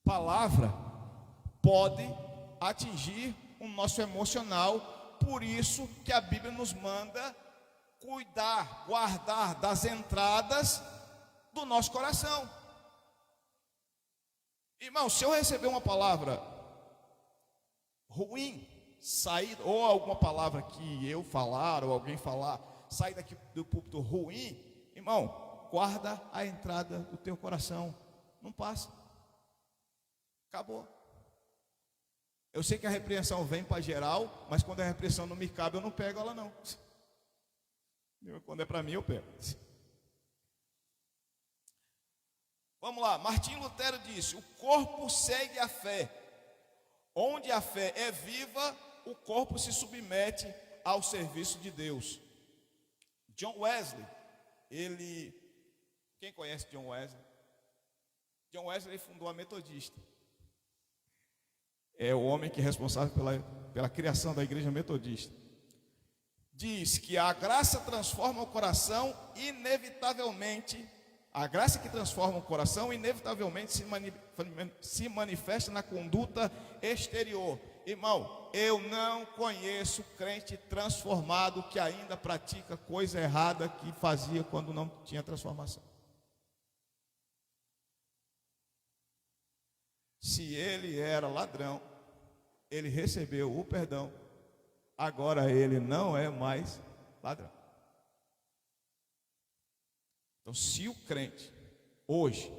Palavra pode atingir o nosso emocional, por isso que a Bíblia nos manda cuidar, guardar das entradas do nosso coração. Irmão, se eu receber uma palavra ruim, sair, ou alguma palavra que eu falar, ou alguém falar, sair daqui do púlpito ruim, irmão, guarda a entrada do teu coração, não passa. Acabou. Eu sei que a repreensão vem para geral, mas quando a repreensão não me cabe, eu não pego ela não. Quando é para mim, eu pego. Vamos lá, Martim Lutero disse: o corpo segue a fé, Onde a fé é viva, o corpo se submete ao serviço de Deus. John Wesley, quem conhece John Wesley? John Wesley fundou a Metodista. É o homem que é responsável pela criação da igreja metodista. Diz que a graça transforma o coração inevitavelmente. A graça que transforma o coração inevitavelmente se manifesta na conduta exterior. Irmão, eu não conheço crente transformado que ainda pratica coisa errada que fazia quando não tinha transformação. Se ele era ladrão, ele recebeu o perdão, agora ele não é mais ladrão. Então, se o crente hoje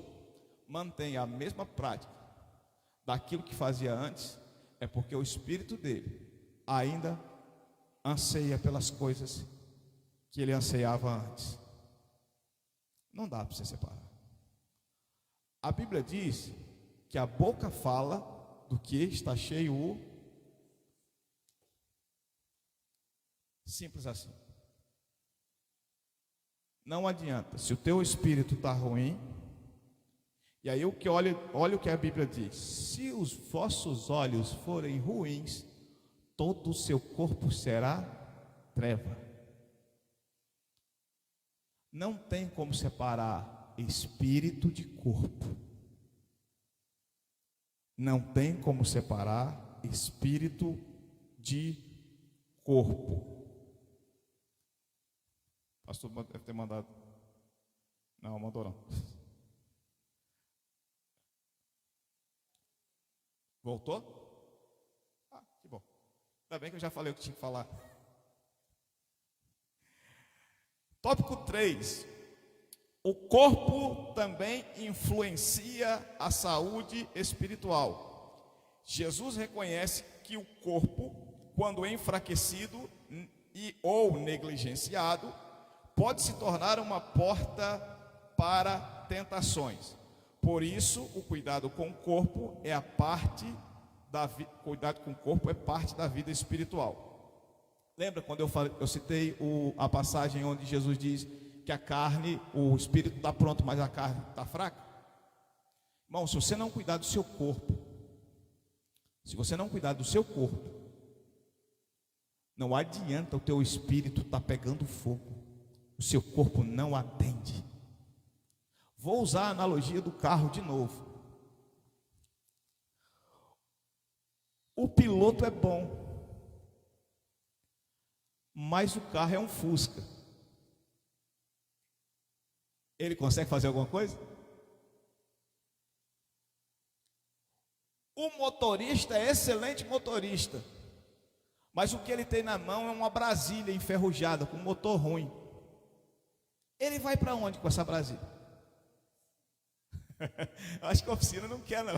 mantém a mesma prática daquilo que fazia antes, é porque o espírito dele ainda anseia pelas coisas que ele anseiava antes. Não dá para você separar. A Bíblia diz que a boca fala do que está cheio o... Simples assim. Não adianta, se o teu espírito está ruim, e aí olha o que a Bíblia diz: se os vossos olhos forem ruins, todo o seu corpo será treva. Não tem como separar espírito de corpo. Não tem como separar espírito de corpo. O pastor deve ter mandado. Não, mandou não. Voltou? Ah, que bom. Ainda bem que eu já falei o que tinha que falar. Tópico 3. O corpo também influencia a saúde espiritual. Jesus reconhece que o corpo, quando enfraquecido ou negligenciado, pode se tornar uma porta para tentações. Por isso, o cuidado com o corpo é cuidado com o corpo é parte da vida espiritual. Lembra quando eu citei a passagem onde Jesus diz que a carne, o espírito está pronto, mas a carne está fraca? Irmão, se você não cuidar do seu corpo, não adianta o teu espírito estar pegando fogo. O seu corpo não atende. Vou usar a analogia do carro de novo. O piloto é bom, mas o carro é um Fusca. Ele consegue fazer alguma coisa? O motorista é excelente motorista, mas o que ele tem na mão é uma Brasília enferrujada, com motor ruim. Ele vai para onde com essa Brasília? Acho que a oficina não quer, não.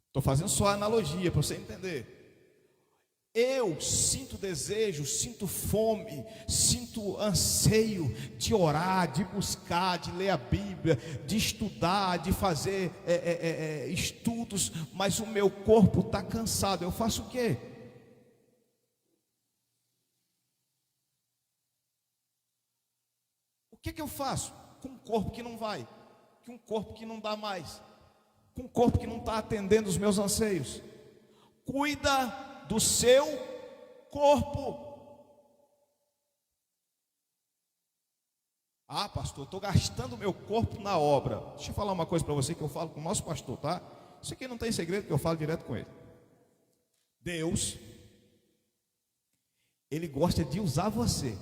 Estou fazendo só a analogia para você entender. Eu sinto desejo, sinto fome, sinto anseio de orar, de buscar, de ler a Bíblia, de estudar, de fazer estudos, mas o meu corpo está cansado. Eu faço o quê? O que eu faço com um corpo que não vai, com um corpo que não dá mais, com um corpo que não está atendendo os meus anseios? Cuida do seu corpo. Ah, pastor, estou gastando meu corpo na obra. Deixa eu falar uma coisa para você que eu falo com o nosso pastor, tá? Isso aqui não tem segredo, que eu falo direto com ele. Deus, Ele gosta de usar você.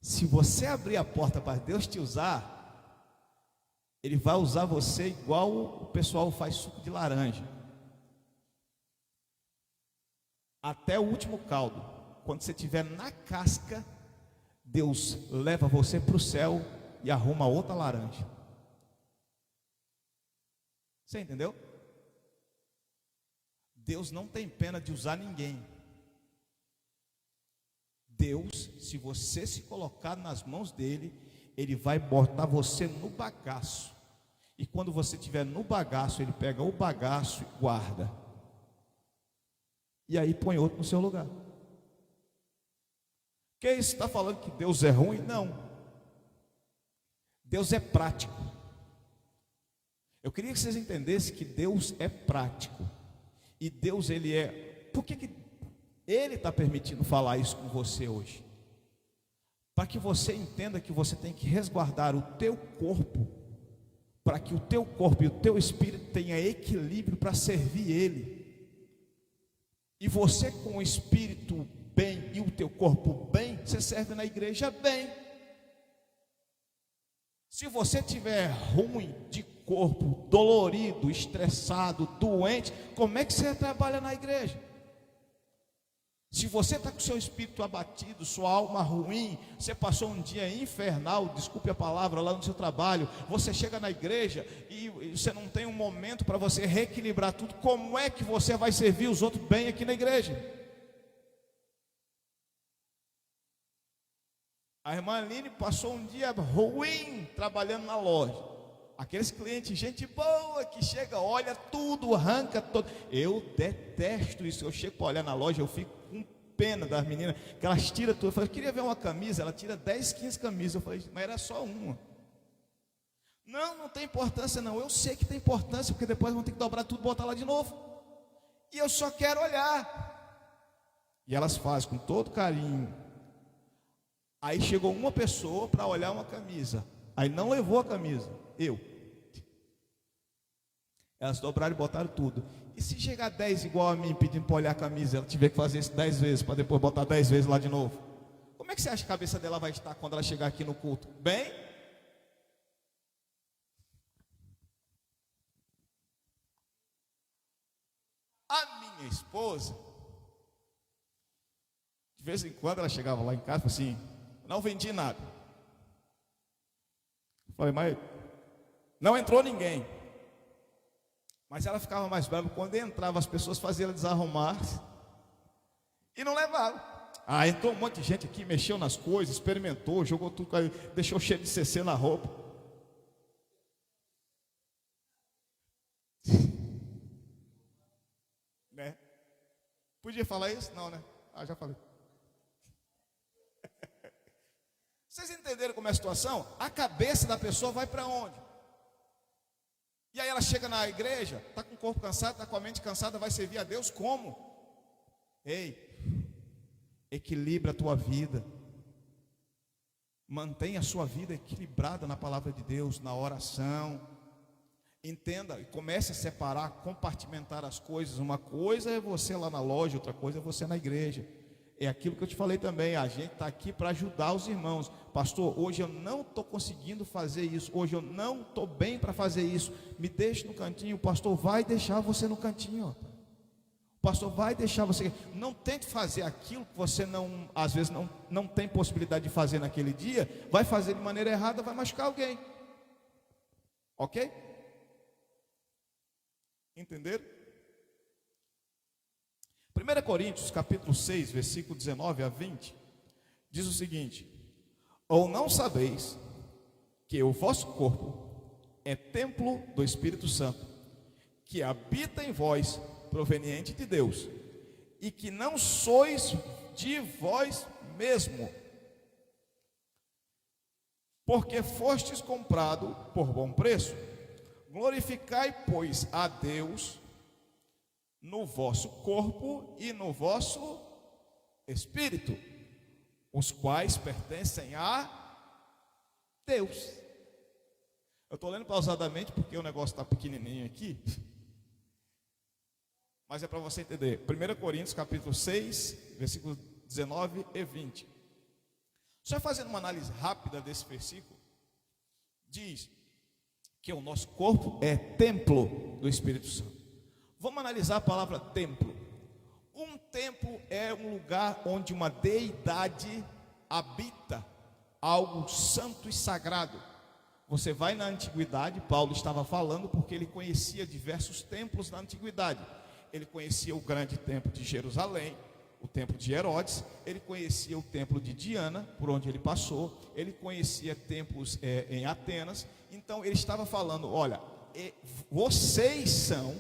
Se você abrir a porta para Deus te usar, Ele vai usar você igual o pessoal faz suco de laranja. Até o último caldo. Quando você estiver na casca, Deus leva você para o céu e arruma outra laranja. Você entendeu? Deus não tem pena de usar ninguém. Deus, se você se colocar nas mãos dele, ele vai botar você no bagaço. E quando você estiver no bagaço, ele pega o bagaço e guarda. E aí põe outro no seu lugar. Que isso está falando que Deus é ruim? Não. Deus é prático. Eu queria que vocês entendessem que Deus é prático. E Deus, ele é... Por que ele está permitindo falar isso com você hoje? Para que você entenda que você tem que resguardar o teu corpo, para que o teu corpo e o teu espírito tenham equilíbrio para servir Ele. E você com o espírito bem e o teu corpo bem, você serve na igreja bem. Se você tiver ruim de corpo, dolorido, estressado, doente, como é que você trabalha na igreja? Se você está com o seu espírito abatido, sua alma ruim, você passou um dia infernal, desculpe a palavra, lá no seu trabalho, você chega na igreja e você não tem um momento para você reequilibrar tudo, como é que você vai servir os outros bem aqui na igreja? A irmã Aline passou um dia ruim trabalhando na loja. Aqueles clientes, gente boa, que chega, olha tudo, arranca todo. Eu detesto isso. Eu chego para olhar na loja, eu fico com pena das meninas, que elas tiram tudo. Eu falei, queria ver uma camisa, ela tira 10, 15 camisas. Eu falei, mas era só uma. Não, não tem importância não. Eu sei que tem importância, porque depois vão ter que dobrar tudo e botar lá de novo. E eu só quero olhar. E elas fazem com todo carinho. Aí chegou uma pessoa para olhar uma camisa. Aí não levou a camisa. Elas dobraram e botaram tudo. E se chegar 10 igual a mim pedindo para olhar a camisa, ela tiver que fazer isso 10 vezes para depois botar 10 vezes lá de novo, como é que você acha que a cabeça dela vai estar quando ela chegar aqui no culto? Bem? A minha esposa, de vez em quando ela chegava lá em casa e falava assim, não vendi nada. Eu falei, mas não entrou ninguém. Mas ela ficava mais brava quando entrava, as pessoas faziam ela desarrumar e não levavam. Ah, entrou um monte de gente aqui, mexeu nas coisas, experimentou, jogou tudo, deixou cheio de CC na roupa. Né? Podia falar isso? Não, né? Ah, já falei. Vocês entenderam como é a situação? A cabeça da pessoa vai para onde? E aí ela chega na igreja, está com o corpo cansado, está com a mente cansada, vai servir a Deus como? Ei, equilibra a tua vida. Mantenha a sua vida equilibrada na palavra de Deus, na oração. Entenda e comece a separar, compartimentar as coisas. Uma coisa é você lá na loja, outra coisa é você na igreja. É aquilo que eu te falei também, a gente está aqui para ajudar os irmãos. Pastor, hoje eu não estou conseguindo fazer isso, hoje eu não estou bem para fazer isso, me deixe no cantinho. O pastor vai deixar você no cantinho. O pastor vai deixar você. Não tente fazer aquilo que você não, às vezes não tem possibilidade de fazer naquele dia. Vai fazer de maneira errada, vai machucar alguém. Ok? Entenderam? 1 Coríntios capítulo 6, versículo 19 a 20, diz o seguinte: ou não sabeis que o vosso corpo é templo do Espírito Santo, que habita em vós, proveniente de Deus, e que não sois de vós mesmo, porque fostes comprado por bom preço. Glorificai, pois, a Deus no vosso corpo e no vosso espírito, os quais pertencem a Deus. Eu estou lendo pausadamente porque o negócio está pequenininho aqui, mas é para você entender. 1 Coríntios capítulo 6, versículos 19 e 20. Só fazendo uma análise rápida desse versículo, diz que o nosso corpo é templo do Espírito Santo. Vamos analisar a palavra templo. Um templo é um lugar onde uma deidade habita, algo santo e sagrado. Você vai na antiguidade, Paulo estava falando porque ele conhecia diversos templos na antiguidade. Ele conhecia o grande templo de Jerusalém, o templo de Herodes, ele conhecia o templo de Diana, por onde ele passou, ele conhecia templos em Atenas. Então ele estava falando: olha, vocês são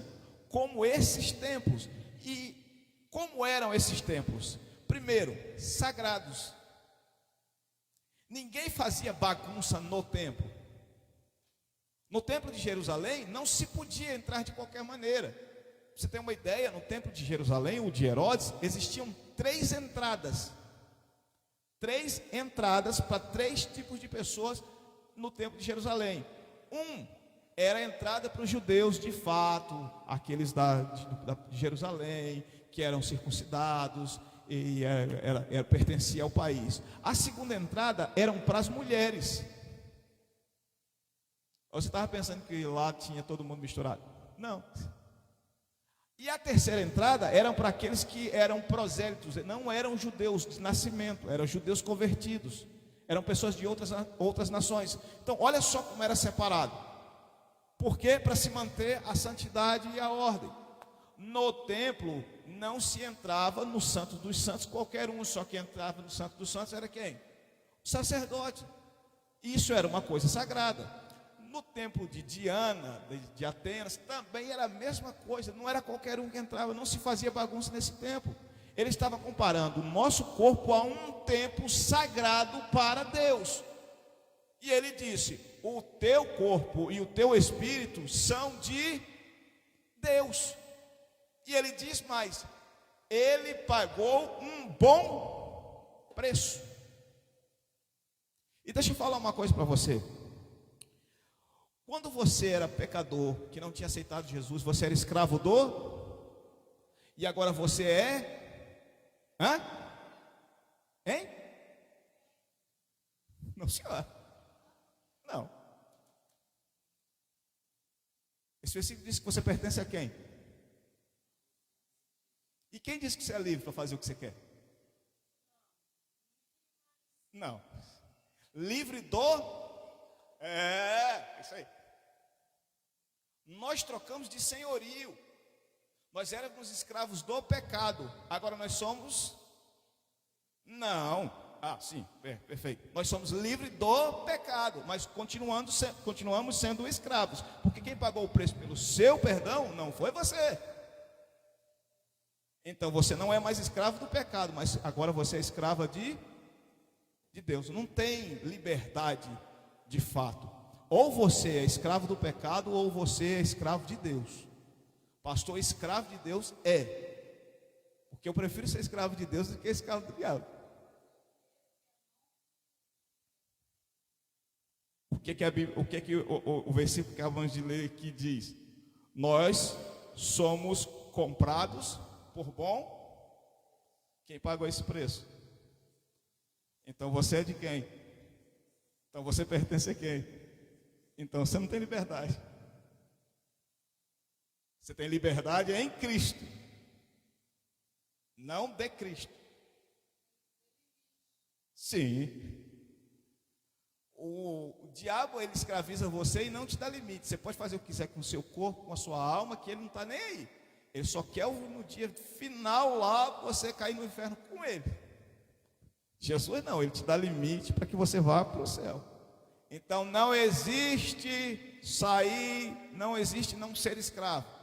como esses templos. E como eram esses templos? Primeiro, sagrados. Ninguém fazia bagunça no templo. No templo de Jerusalém não se podia entrar de qualquer maneira. Pra você ter uma ideia, no templo de Jerusalém, o de Herodes, existiam 3 entradas. 3 entradas para 3 tipos de pessoas no templo de Jerusalém. Era a entrada para os judeus de fato, aqueles de Jerusalém, que eram circuncidados e pertencia ao país. A segunda entrada eram para as mulheres. Você estava pensando que lá tinha todo mundo misturado? Não. E a terceira entrada eram para aqueles que eram prosélitos, não eram judeus de nascimento, eram judeus convertidos, eram pessoas de outras nações. Então olha só como era separado. Por quê? Para se manter a santidade e a ordem. No templo não se entrava no Santo dos Santos qualquer um, só que entrava no Santo dos Santos era quem? O sacerdote. Isso era uma coisa sagrada. No templo de Diana, de Atenas, também era a mesma coisa, não era qualquer um que entrava, não se fazia bagunça nesse templo. Ele estava comparando o nosso corpo a um templo sagrado para Deus. E ele disse: o teu corpo e o teu espírito são de Deus. E ele diz mais: ele pagou um bom preço. E deixa eu falar uma coisa para você. Quando você era pecador, que não tinha aceitado Jesus, você era escravo e agora você Hein? Não, senhor. Não. Esse versículo diz que você pertence a quem? E quem disse que você é livre para fazer o que você quer? Não. Livre isso aí. Nós trocamos de senhorio. Nós éramos escravos do pecado. Agora nós somos... Não. Sim, perfeito. Nós somos livres do pecado, mas continuamos sendo escravos. Porque quem pagou o preço pelo seu perdão não foi você. Então você não é mais escravo do pecado, mas agora você é escrava de Deus. Não tem liberdade de fato. Ou você é escravo do pecado, ou você é escravo de Deus. Pastor, escravo de Deus porque eu prefiro ser escravo de Deus do que escravo do diabo. O que o versículo que acabamos de ler aqui diz? Nós somos comprados por bom. Quem pagou esse preço? Então você é de quem? Então você pertence a quem? Então você não tem liberdade. Você tem liberdade em Cristo, não de Cristo. Sim. O diabo, ele escraviza você e não te dá limite. Você pode fazer o que quiser com o seu corpo, com a sua alma, que ele não está nem aí. Ele só quer no dia final lá você cair no inferno com ele. Jesus não, ele te dá limite para que você vá para o céu. Então não existe não existe não ser escravo.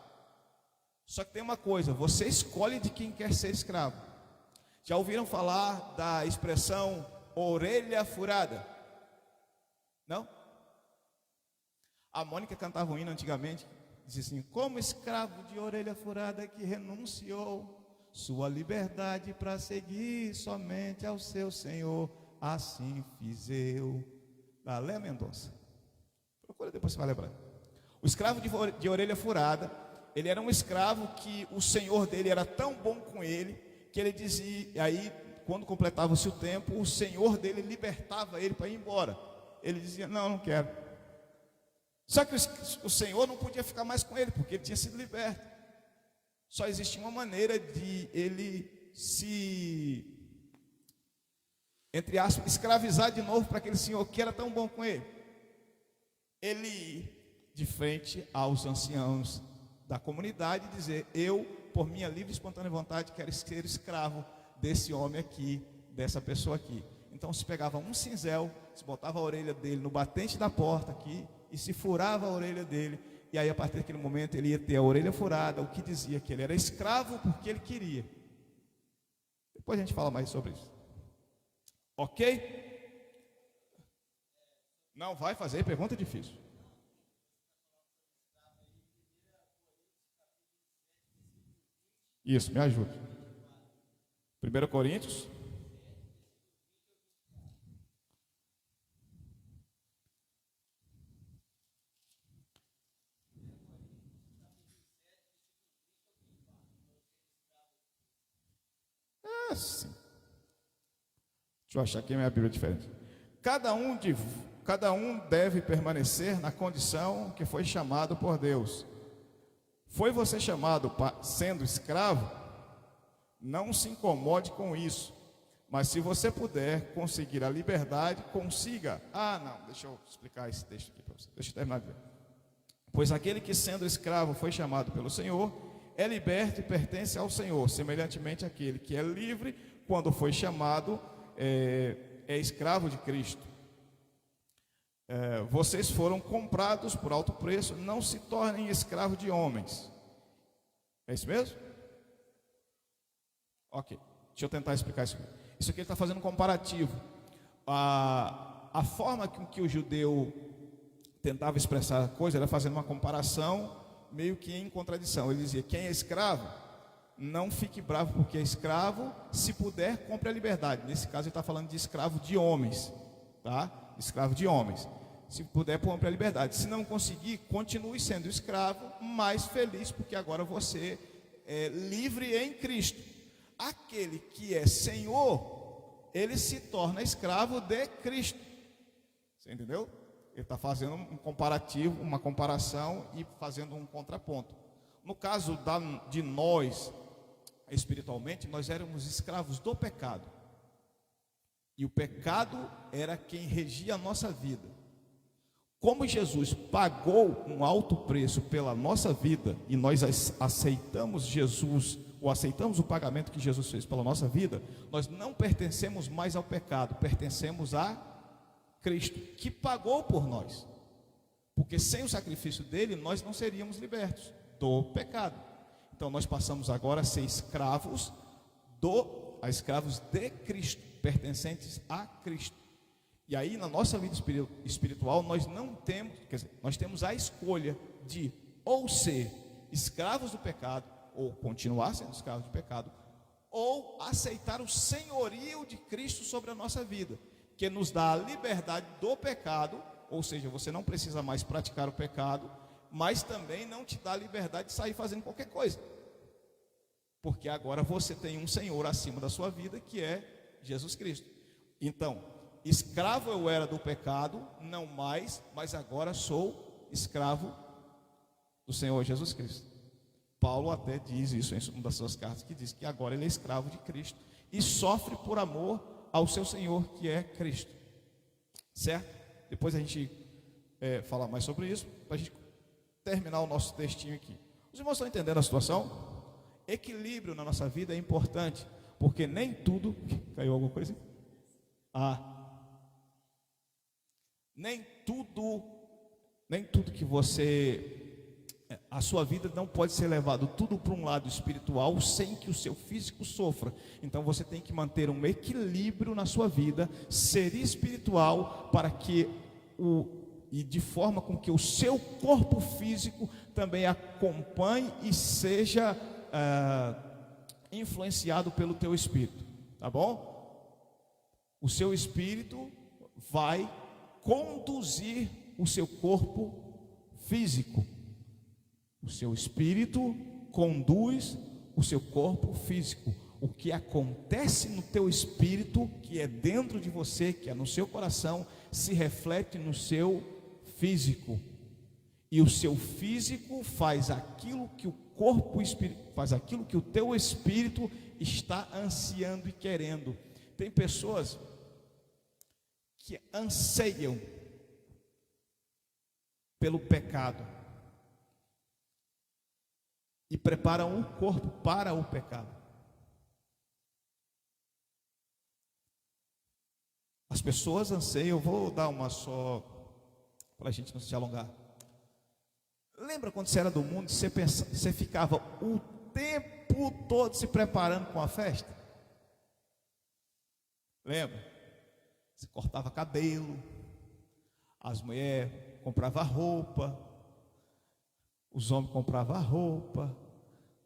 Só que tem uma coisa, você escolhe de quem quer ser escravo. Já ouviram falar da expressão orelha furada? Não? A Mônica cantava um hino antigamente, dizia assim: como escravo de orelha furada que renunciou sua liberdade para seguir somente ao seu Senhor, assim fiz eu. Da Léa Mendonça. Procura depois, você vai lembrar. O escravo de orelha furada, ele era um escravo que o senhor dele era tão bom com ele, que ele dizia, aí quando completava-se o tempo, o senhor dele libertava ele para ir embora. Ele dizia: não quero. Só que o senhor não podia ficar mais com ele, porque ele tinha sido liberto. Só existia uma maneira de ele se, entre aspas, escravizar de novo para aquele senhor que era tão bom com ele. Ele ir de frente aos anciãos da comunidade e dizer: eu, por minha livre e espontânea vontade, quero ser escravo desse homem aqui, dessa pessoa aqui. Então se pegava um cinzel, se botava a orelha dele no batente da porta aqui e se furava a orelha dele, e aí a partir daquele momento ele ia ter a orelha furada, o que dizia que ele era escravo porque ele queria. Depois a gente fala mais sobre isso. Ok? Não vai fazer pergunta difícil. Isso, me ajude. 1 Coríntios. Sim. Deixa eu achar aqui a minha Bíblia diferente. Cada um deve permanecer na condição que foi chamado por Deus. Foi você chamado sendo escravo? Não se incomode com isso. Mas se você puder conseguir a liberdade, consiga. Não, deixa eu explicar esse texto aqui para você. Deixa eu terminar de ler. Pois aquele que sendo escravo foi chamado pelo Senhor, é liberto e pertence ao Senhor. Semelhantemente aquele que é livre, quando foi chamado, é escravo de Cristo. Vocês foram comprados por alto preço, não se tornem escravos de homens. É isso mesmo? Ok, deixa eu tentar explicar isso. Isso aqui ele está fazendo um comparativo. A forma que o judeu tentava expressar a coisa era fazendo uma comparação meio que em contradição. Ele dizia: quem é escravo, não fique bravo porque é escravo, se puder, compre a liberdade. Nesse caso ele está falando de escravo de homens, tá? Escravo de homens. Se puder, compre a liberdade. Se não conseguir, continue sendo escravo, mas feliz, porque agora você é livre em Cristo. Aquele que é Senhor, ele se torna escravo de Cristo. Você entendeu? Ele está fazendo um comparativo, uma comparação e fazendo um contraponto. No caso de nós, espiritualmente, nós éramos escravos do pecado. E o pecado era quem regia a nossa vida. Como Jesus pagou um alto preço pela nossa vida e nós aceitamos Jesus, ou aceitamos o pagamento que Jesus fez pela nossa vida, nós não pertencemos mais ao pecado, pertencemos a Cristo, que pagou por nós. Porque sem o sacrifício dele, nós não seríamos libertos do pecado. Então nós passamos agora a ser escravos de Cristo, pertencentes a Cristo. E aí na nossa vida espiritual nós não temos, nós temos a escolha de ou ser escravos do pecado, ou continuar sendo escravos do pecado, ou aceitar o senhorio de Cristo sobre a nossa vida, que nos dá a liberdade do pecado, ou seja, você não precisa mais praticar o pecado, mas também não te dá a liberdade de sair fazendo qualquer coisa, porque agora você tem um Senhor acima da sua vida, que é Jesus Cristo. Então, escravo eu era do pecado, não mais, mas agora sou escravo do Senhor Jesus Cristo. Paulo até diz isso em uma das suas cartas, que diz que agora ele é escravo de Cristo e sofre por amor ao seu Senhor, que é Cristo. Certo? Depois a gente fala mais sobre isso, para a gente terminar o nosso textinho aqui. Os irmãos estão entendendo a situação? Equilíbrio na nossa vida é importante, porque nem tudo... Caiu alguma coisa? Nem tudo que você... A sua vida não pode ser levado tudo para um lado espiritual sem que o seu físico sofra. Então você tem que manter um equilíbrio na sua vida, ser espiritual, para que e de forma com que o seu corpo físico também acompanhe e seja influenciado pelo teu espírito, tá bom? O seu espírito vai conduzir o seu corpo físico. O seu espírito conduz o seu corpo físico. O que acontece no teu espírito, que é dentro de você, que é no seu coração, se reflete no seu físico. E o seu físico faz aquilo que o corpo faz aquilo que o teu espírito está ansiando e querendo. Tem pessoas que anseiam pelo pecado e preparam o corpo para o pecado. As pessoas anseiam, eu vou dar uma só, para a gente não se alongar. Lembra quando você era do mundo, você ficava o tempo todo se preparando para uma festa? Lembra? Você cortava cabelo, as mulheres compravam roupa, os homens compravam roupa,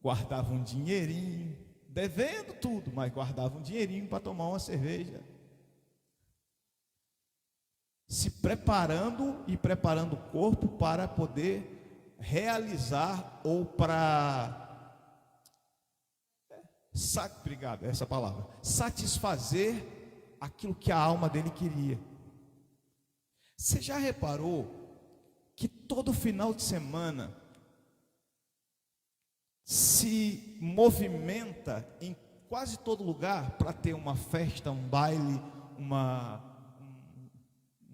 guardavam um dinheirinho, devendo tudo, mas guardavam um dinheirinho para tomar uma cerveja. Se preparando e preparando o corpo para poder realizar ou para, obrigado, essa palavra, satisfazer aquilo que a alma dele queria. Você já reparou que todo final de semana se movimenta em quase todo lugar para ter uma festa, um baile, um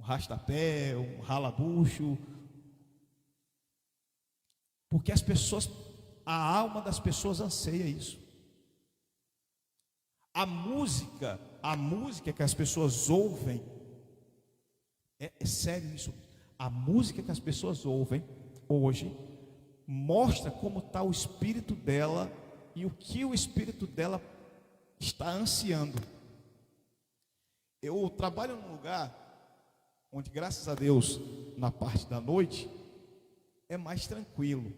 rastapé, um ralabucho? Porque as pessoas, a alma das pessoas anseia isso. A música que as pessoas ouvem, é sério isso. A música que as pessoas ouvem hoje mostra como está o espírito dela e o que o espírito dela está ansiando. Eu trabalho num lugar onde, graças a Deus, na parte da noite é mais tranquilo.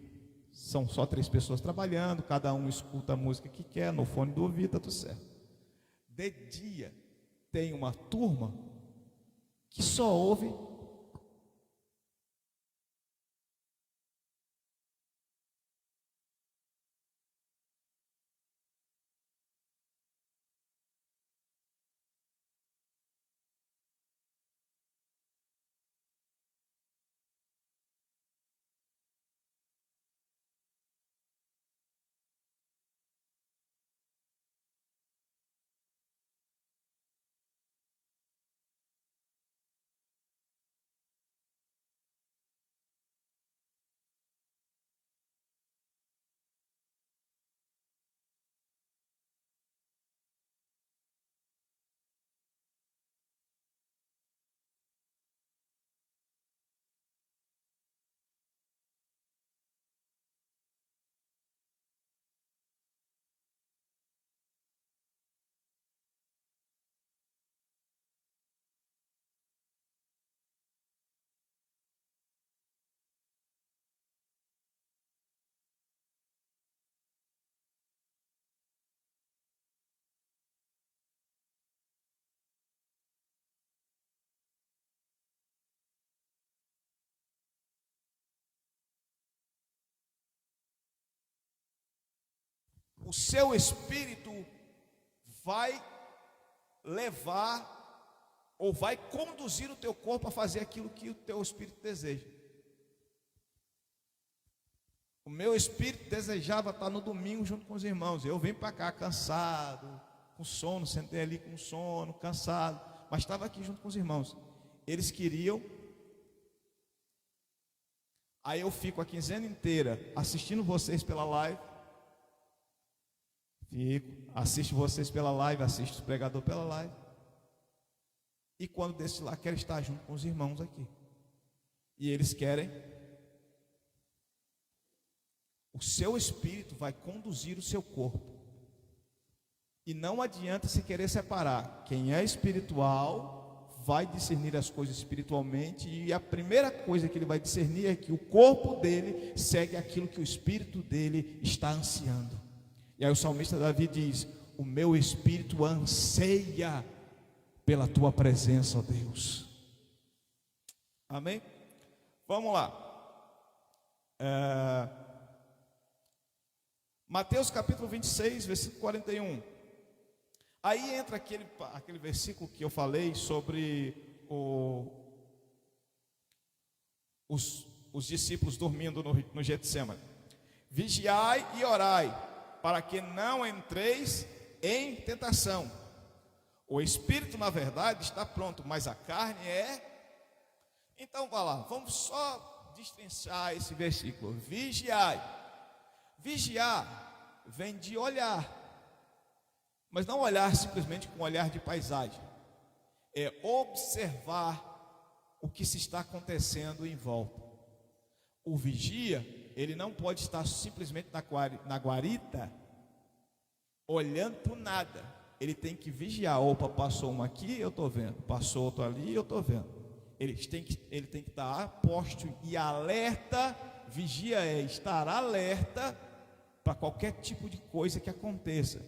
São só 3 pessoas trabalhando, cada um escuta a música que quer, no fone do ouvido, está tudo certo. De dia, tem uma turma que só ouve o seu espírito vai levar ou vai conduzir o teu corpo a fazer aquilo que o teu espírito deseja. O meu espírito desejava estar no domingo junto com os irmãos. Eu vim para cá cansado, com sono, sentei ali com sono, cansado, mas estava aqui junto com os irmãos. Eles queriam. Aí eu fico a quinzena inteira assistindo vocês pela live. Assisto vocês pela live, assisto o pregador pela live. E quando desço lá, quero estar junto com os irmãos aqui. E eles querem. O seu espírito vai conduzir o seu corpo. E não adianta se querer separar. Quem é espiritual vai discernir as coisas espiritualmente. E a primeira coisa que ele vai discernir é que o corpo dele segue aquilo que o espírito dele está ansiando. E aí o salmista Davi diz: o meu espírito anseia pela tua presença, ó Deus. Amém? Vamos lá. Mateus capítulo 26, versículo 41. Aí entra aquele versículo que eu falei sobre os discípulos dormindo no Getsemane. Vigiai e orai, para que não entreis em tentação. O espírito, na verdade, está pronto, mas a carne é. Então, vá lá, vamos só destrinchar esse versículo. Vigiai. Vigiar vem de olhar, mas não olhar simplesmente com um olhar de paisagem. é observar o que se está acontecendo em volta. O vigia, ele não pode estar simplesmente na guarita, olhando para nada. Ele tem que vigiar. Opa, passou um aqui, eu estou vendo. Passou outro ali, eu estou vendo. Ele tem que estar posto e alerta. Vigia é estar alerta para qualquer tipo de coisa que aconteça.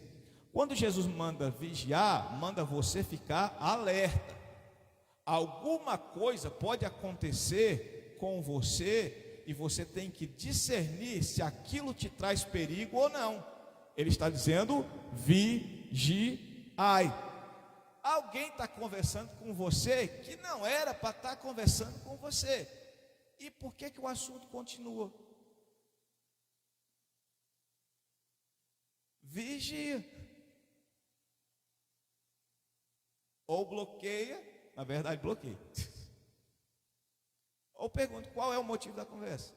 Quando Jesus manda vigiar, manda você ficar alerta. Alguma coisa pode acontecer com você e você tem que discernir se aquilo te traz perigo ou não. Ele está dizendo: vigiai. Alguém está conversando com você que não era para estar conversando com você. E por que o assunto continua? Vigia. Ou bloqueia, na verdade bloqueia. Ou pergunta: qual é o motivo da conversa?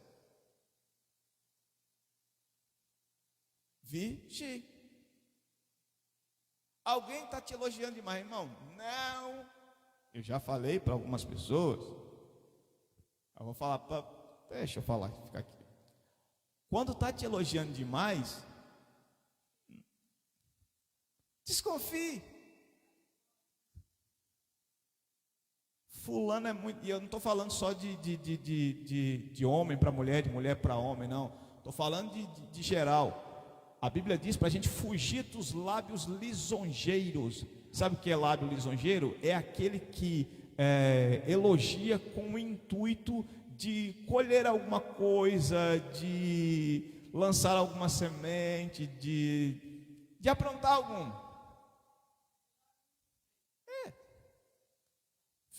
Vigie. Alguém está te elogiando demais, irmão? Não. Eu já falei para algumas pessoas. Eu vou falar para... Deixa eu falar, ficar aqui. Quando está te elogiando demais, desconfie. Fulano é muito... E eu não estou falando só de homem para mulher, de mulher para homem, não. Estou falando de geral. A Bíblia diz para a gente fugir dos lábios lisonjeiros. Sabe o que é lábio lisonjeiro? É aquele que elogia com o intuito de colher alguma coisa, de lançar alguma semente, de aprontar algum.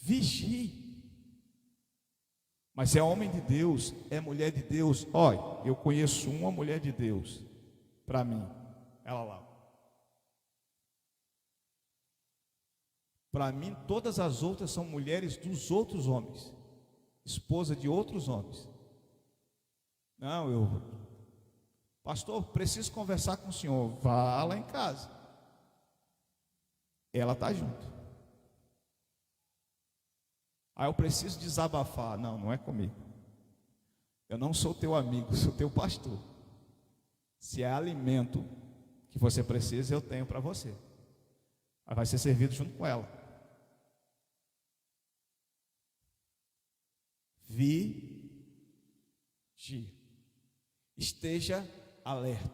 Vigie. Mas é homem de Deus, é mulher de Deus. Olha, eu conheço uma mulher de Deus. Para mim, ela lá. Para mim, todas as outras são mulheres dos outros homens, esposa de outros homens. Não, pastor, preciso conversar com o senhor. Vá lá em casa. Ela está junto. Eu preciso desabafar. Não, não é comigo. Eu não sou teu amigo, sou teu pastor. Se é alimento que você precisa, eu tenho para você. Aí vai ser servido junto com ela. Vigie. Esteja alerta.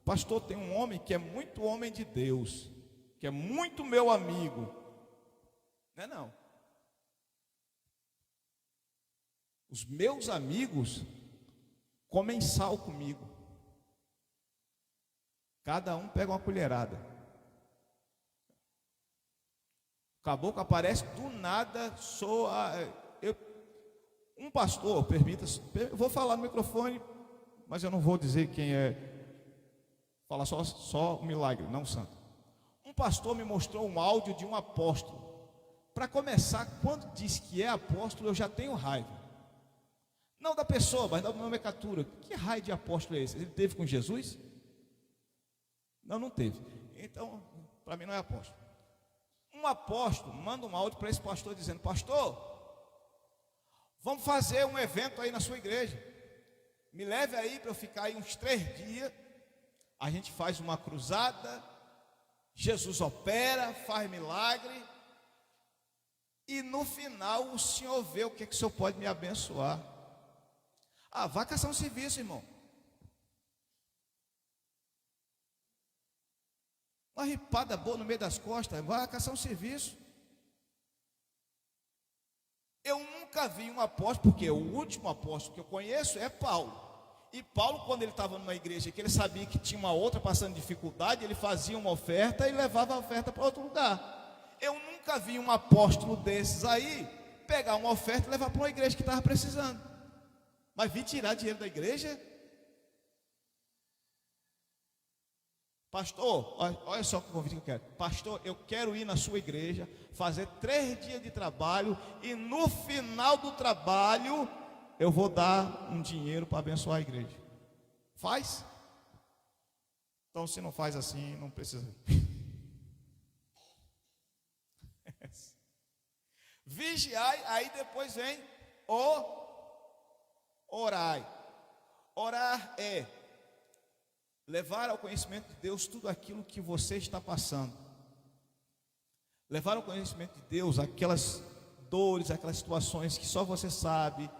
Pastor, tem um homem que é muito homem de Deus, que é muito meu amigo. Não é não. Os meus amigos comem sal comigo. Cada um pega uma colherada. O caboclo aparece do nada, um pastor, vou falar no microfone, mas eu não vou dizer quem é. Falar só um milagre, não santo. Um pastor me mostrou um áudio de um apóstolo. Para começar, quando diz que é apóstolo, eu já tenho raiva. Não da pessoa, mas da nomenclatura. Que raio de apóstolo é esse? Ele teve com Jesus? Não teve. Então, para mim não é apóstolo. Um apóstolo manda um áudio para esse pastor dizendo: pastor, vamos fazer um evento aí na sua igreja. Me leve aí para eu ficar aí uns 3 dias. A gente faz uma cruzada. Jesus opera, faz milagre. E no final o senhor vê o que o senhor pode me abençoar. Vá caçar um serviço, irmão. Uma ripada boa no meio das costas, vai caçar um serviço. Eu nunca vi um apóstolo, porque o último apóstolo que eu conheço é Paulo. E Paulo, quando ele estava numa igreja que ele sabia que tinha uma outra passando dificuldade, ele fazia uma oferta e levava a oferta para outro lugar. Eu nunca vi um apóstolo desses aí pegar uma oferta e levar para uma igreja que estava precisando. Mas vir tirar dinheiro da igreja? Pastor, olha só que convite que eu quero. Pastor, eu quero ir na sua igreja, fazer 3 dias de trabalho, e no final do trabalho eu vou dar um dinheiro para abençoar a igreja. Faz? Então, se não faz assim, não precisa. Vigiai, aí depois vem o orai. Orar é levar ao conhecimento de Deus tudo aquilo que você está passando. Levar ao conhecimento de Deus aquelas dores, aquelas situações que só você sabe.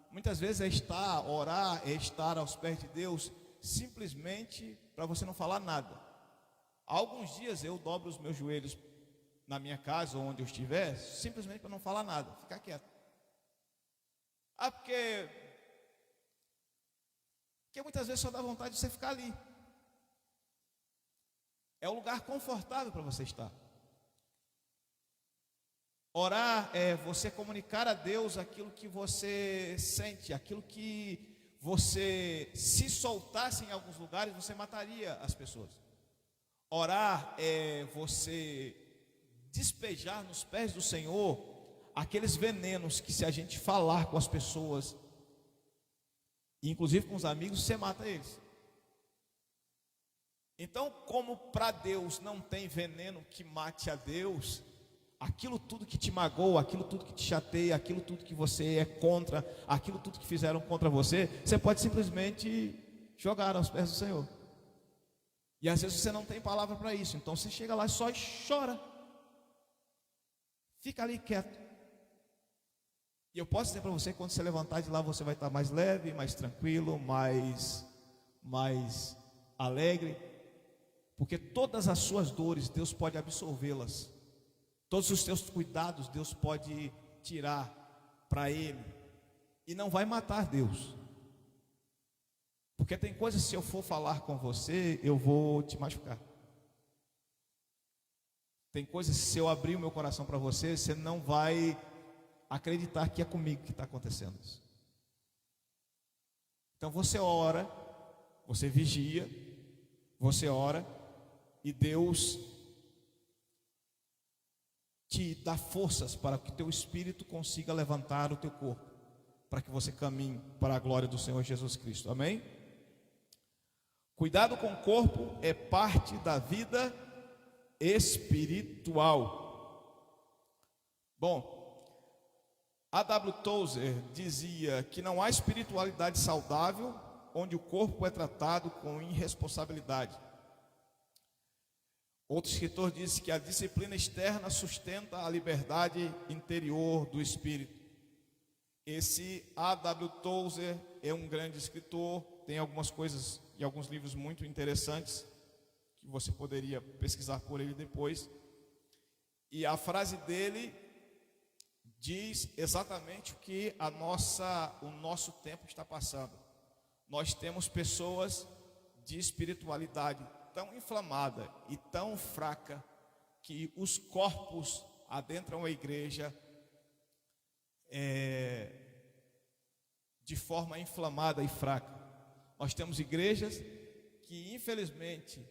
Muitas vezes orar é estar aos pés de Deus simplesmente para você não falar nada. Há alguns dias eu dobro os meus joelhos na minha casa ou onde eu estiver, simplesmente para não falar nada, ficar quieto. Porque muitas vezes só dá vontade de você ficar ali. É um lugar confortável para você estar. Orar é você comunicar a Deus aquilo que você sente, aquilo que você, se soltasse em alguns lugares, você mataria as pessoas. Orar é você despejar nos pés do Senhor aqueles venenos que, se a gente falar com as pessoas, inclusive com os amigos, você mata eles. Então, como para Deus não tem veneno que mate a Deus, aquilo tudo que te magoa, aquilo tudo que te chateia, aquilo tudo que você é contra, aquilo tudo que fizeram contra você, você pode simplesmente jogar aos pés do Senhor. E às vezes você não tem palavra para isso, então você chega lá e só chora. Fica ali quieto. E eu posso dizer para você, quando você levantar de lá, você vai estar mais leve, mais tranquilo, mais alegre, porque todas as suas dores, Deus pode absorvê-las. Todos os teus cuidados, Deus pode tirar para Ele. E não vai matar Deus. Porque tem coisas, se eu for falar com você, eu vou te machucar. Tem coisas, se eu abrir o meu coração para você, você não vai acreditar que é comigo que está acontecendo isso. Então você ora, você vigia, você ora, e Deus te dá forças para que teu espírito consiga levantar o teu corpo, para que você caminhe para a glória do Senhor Jesus Cristo. Amém? Cuidado com o corpo é parte da vida espiritual. Bom, A.W. Tozer dizia que não há espiritualidade saudável onde o corpo é tratado com irresponsabilidade. Outro escritor disse que a disciplina externa sustenta a liberdade interior do espírito. Esse A.W. Tozer é um grande escritor, tem algumas coisas e alguns livros muito interessantes que você poderia pesquisar por ele depois. E a frase dele diz exatamente o que o nosso tempo está passando. Nós temos pessoas de espiritualidade tão inflamada e tão fraca que os corpos adentram a igreja de forma inflamada e fraca. Nós temos igrejas que infelizmente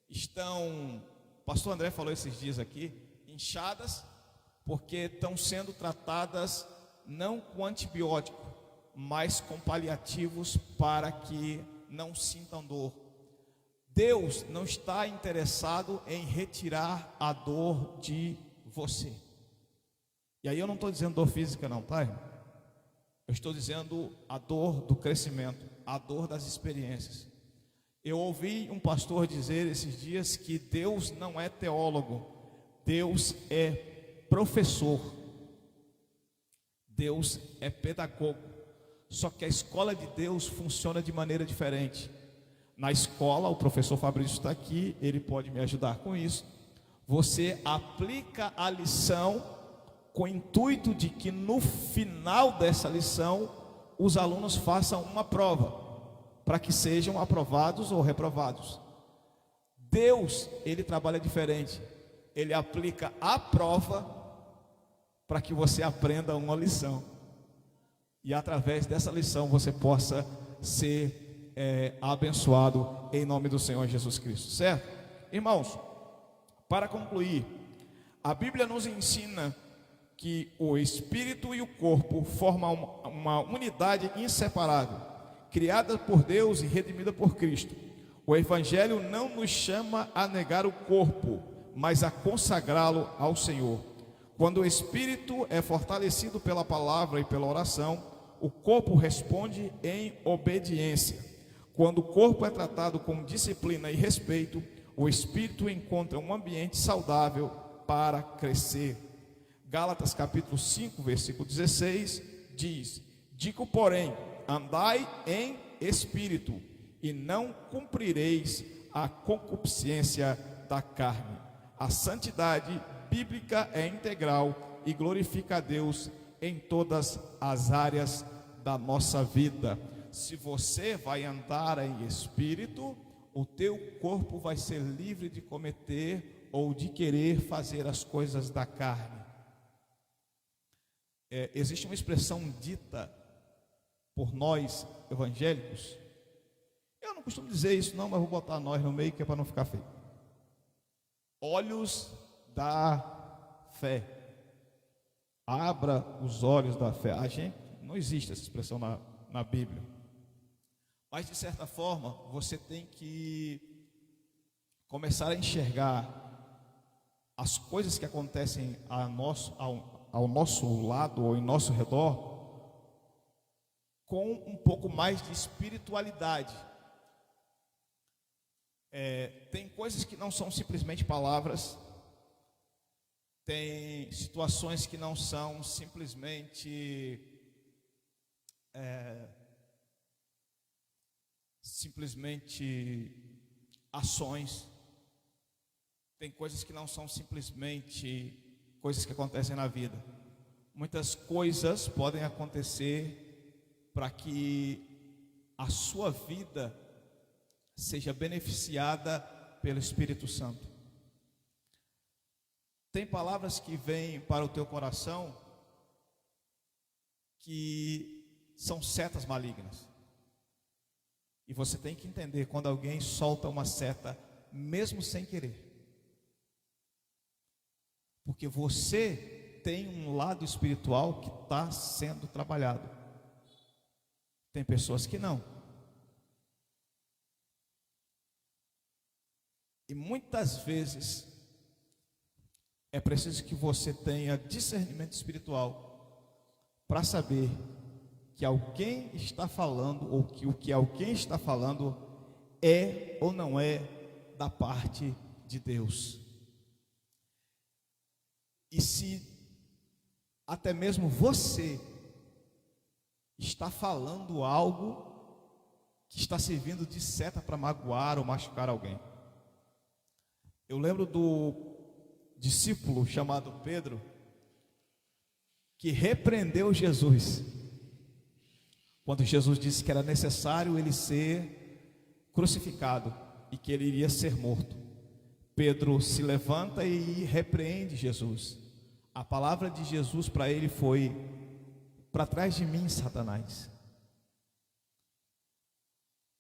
estão, o pastor André falou esses dias aqui, inchadas, porque estão sendo tratadas não com antibiótico, mas com paliativos para que não sintam dor. Deus não está interessado em retirar a dor de você. E aí eu não estou dizendo dor física não, tá, irmão? Eu estou dizendo a dor do crescimento, a dor das experiências. Eu ouvi um pastor dizer esses dias que Deus não é teólogo, Deus é professor, Deus é pedagogo. Só que a escola de Deus funciona de maneira diferente. Na escola, o professor Fabrício está aqui, ele pode me ajudar com isso. Você aplica a lição com o intuito de que no final dessa lição os alunos façam uma prova, para que sejam aprovados ou reprovados. Deus, ele trabalha diferente. Ele aplica a prova para que você aprenda uma lição. E através dessa lição você possa ser abençoado em nome do Senhor Jesus Cristo, certo? Irmãos, para concluir, a Bíblia nos ensina que o espírito e o corpo formam uma unidade inseparável, criada por Deus e redimida por Cristo. O Evangelho não nos chama a negar o corpo, mas a consagrá-lo ao Senhor. Quando o espírito é fortalecido pela palavra e pela oração, o corpo responde em obediência. Quando o corpo é tratado com disciplina e respeito, o espírito encontra um ambiente saudável para crescer. Gálatas capítulo 5, versículo 16 diz: digo, porém, andai em espírito, e não cumprireis a concupiscência da carne. A santidade bíblica é integral e glorifica a Deus em todas as áreas da nossa vida. Se você vai andar em espírito, o teu corpo vai ser livre de cometer ou de querer fazer as coisas da carne. Existe uma expressão dita por nós evangélicos. Eu não costumo dizer isso não, mas vou botar nós no meio que é para não ficar feio. Olhos da fé. Abra os olhos da fé. A gente, não existe essa expressão na Bíblia. Mas de certa forma, você tem que começar a enxergar as coisas que acontecem ao nosso lado ou em nosso redor com um pouco mais de espiritualidade. Tem coisas que não são simplesmente palavras, tem situações que não são simplesmente ações, tem coisas que não são simplesmente coisas que acontecem na vida. Muitas coisas podem acontecer para que a sua vida seja beneficiada pelo Espírito Santo. Tem palavras que vêm para o teu coração que são setas malignas. E você tem que entender quando alguém solta uma seta, mesmo sem querer. Porque você tem um lado espiritual que está sendo trabalhado. Tem pessoas que não. E muitas vezes é preciso que você tenha discernimento espiritual para saber que alguém está falando, ou que o que alguém está falando é ou não é da parte de Deus. E se até mesmo você está falando algo que está servindo de seta para magoar ou machucar alguém. Eu lembro do discípulo chamado Pedro, que repreendeu Jesus, quando Jesus disse que era necessário ele ser crucificado e que ele iria ser morto. Pedro se levanta e repreende Jesus. A palavra de Jesus para ele foi: para trás de mim, Satanás.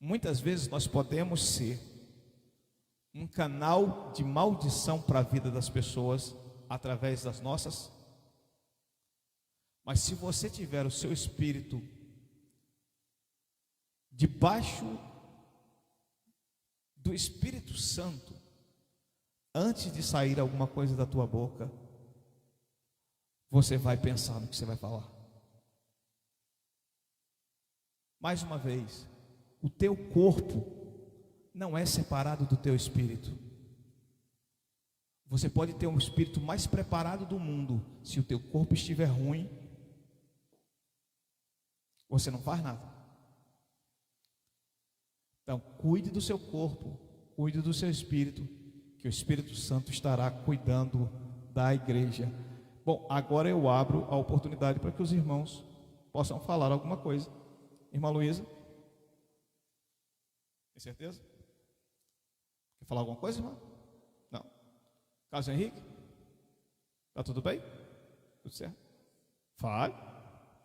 Muitas vezes nós podemos ser um canal de maldição para a vida das pessoas através das nossas. Mas se você tiver o seu espírito debaixo do Espírito Santo, antes de sair alguma coisa da tua boca, você vai pensar no que você vai falar. Mais uma vez, o teu corpo não é separado do teu espírito. Você pode ter um espírito mais preparado do mundo, se o teu corpo estiver ruim, você não faz nada. Então, cuide do seu corpo, cuide do seu espírito, que o Espírito Santo estará cuidando da igreja. Bom, agora eu abro a oportunidade para que os irmãos possam falar alguma coisa. Irmã Luísa, tem certeza? Quer falar alguma coisa, irmão? Não. Carlos Henrique? Está tudo bem? Tudo certo? Fale.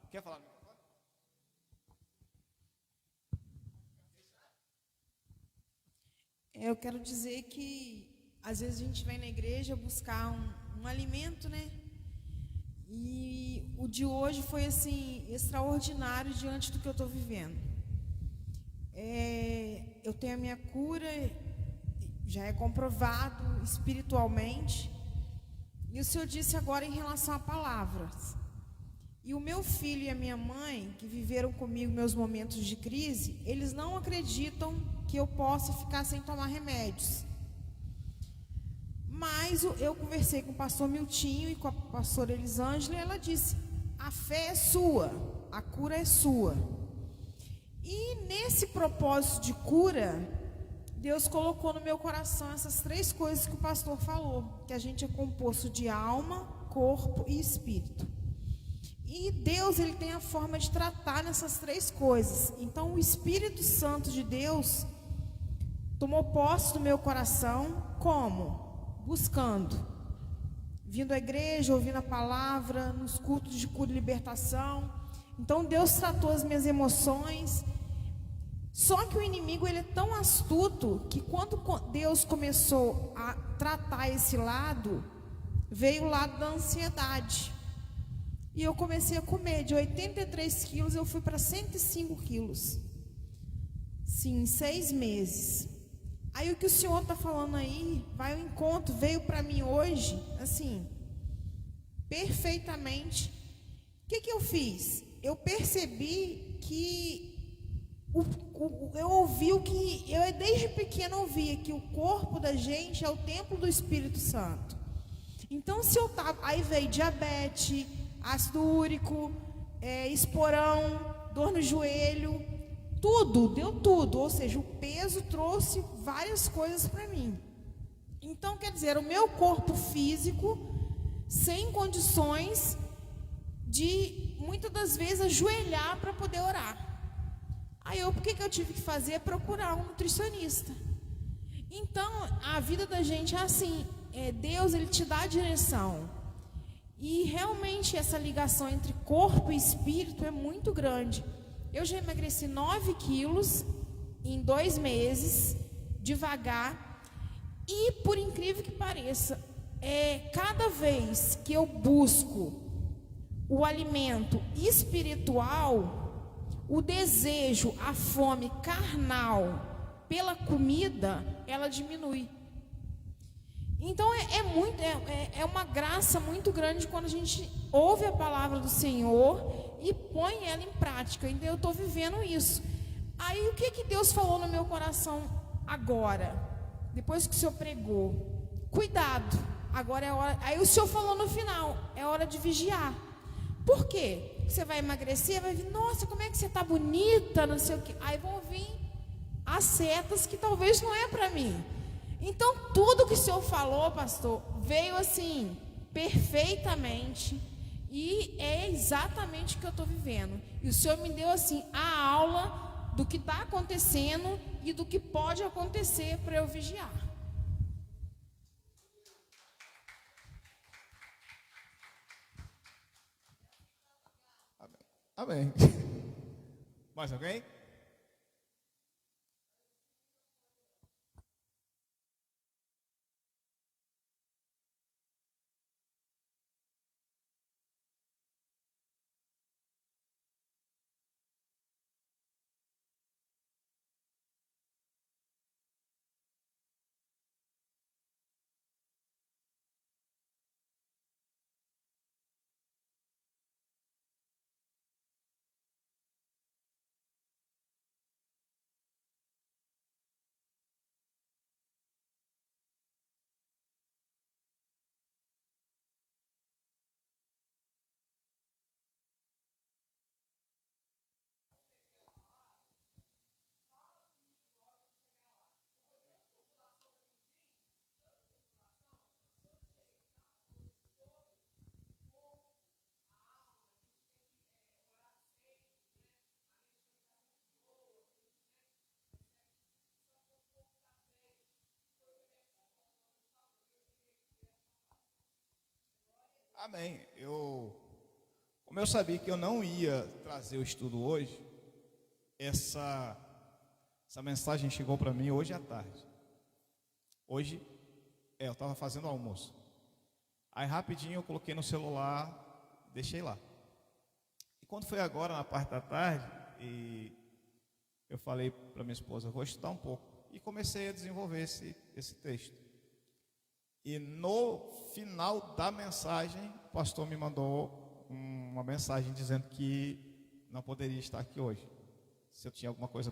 Quer falar? Eu quero dizer que às vezes a gente vem na igreja buscar um alimento, né? E o de hoje foi assim extraordinário diante do que eu estou vivendo. Eu tenho a minha cura, já é comprovado espiritualmente. E o Senhor disse agora em relação a palavras. E o meu filho e a minha mãe, que viveram comigo meus momentos de crise, eles não acreditam que eu possa ficar sem tomar remédios. Mas eu conversei com o pastor Miltinho e com a pastora Elisângela, e ela disse: a fé é sua, a cura é sua. E nesse propósito de cura, Deus colocou no meu coração essas 3 coisas que o pastor falou, que a gente é composto de alma, corpo e espírito. E Deus, ele tem a forma de tratar nessas 3 coisas. Então o Espírito Santo de Deus tomou posse do meu coração. Como? Buscando, vindo à igreja, ouvindo a palavra, nos cultos de cura e libertação. Então Deus tratou as minhas emoções. Só que o inimigo, ele é tão astuto que quando Deus começou a tratar esse lado, veio o lado da ansiedade. E eu comecei a comer. De 83 quilos eu fui para 105 quilos. Sim, em 6 meses. Aí o que o Senhor está falando aí, vai ao encontro, veio para mim hoje, assim, perfeitamente. O que eu fiz? Eu percebi que eu ouvi o que eu desde pequeno ouvia, que o corpo da gente é o templo do Espírito Santo. Então se eu tava, aí veio diabetes, ácido úrico, esporão, dor no joelho, tudo, deu tudo. Ou seja, o peso trouxe várias coisas para mim. Então quer dizer, o meu corpo físico sem condições de muitas das vezes ajoelhar para poder orar. Aí o que eu tive que fazer? Procurar um nutricionista. Então a vida da gente é assim, Deus, ele te dá a direção. E realmente essa ligação entre corpo e espírito é muito grande. Eu já emagreci 9 quilos em 2 meses, devagar. E por incrível que pareça, cada vez que eu busco o alimento espiritual, o desejo, a fome carnal pela comida, ela diminui. Então é uma graça muito grande quando a gente ouve a palavra do Senhor e põe ela em prática. Então eu estou vivendo isso. Aí o que Deus falou no meu coração agora, depois que o Senhor pregou? Cuidado, agora é hora. Aí o Senhor falou no final, é hora de vigiar. Por quê? Você vai emagrecer, vai vir, nossa, como é que você está bonita, não sei o quê. Aí vão vir as setas que talvez não é para mim. Então tudo que o Senhor falou, pastor, veio assim, perfeitamente. E é exatamente o que eu estou vivendo. E o Senhor me deu assim, a aula do que está acontecendo e do que pode acontecer para eu vigiar. Amém. Mais alguém? Amém. Como eu sabia que eu não ia trazer o estudo hoje, essa mensagem chegou para mim hoje à tarde. Hoje, eu estava fazendo almoço. Aí rapidinho eu coloquei no celular, deixei lá. E quando foi agora, na parte da tarde, e eu falei para minha esposa, vou estudar um pouco. E comecei a desenvolver esse texto. E no final da mensagem, o pastor me mandou uma mensagem dizendo que não poderia estar aqui hoje. Se eu tinha alguma coisa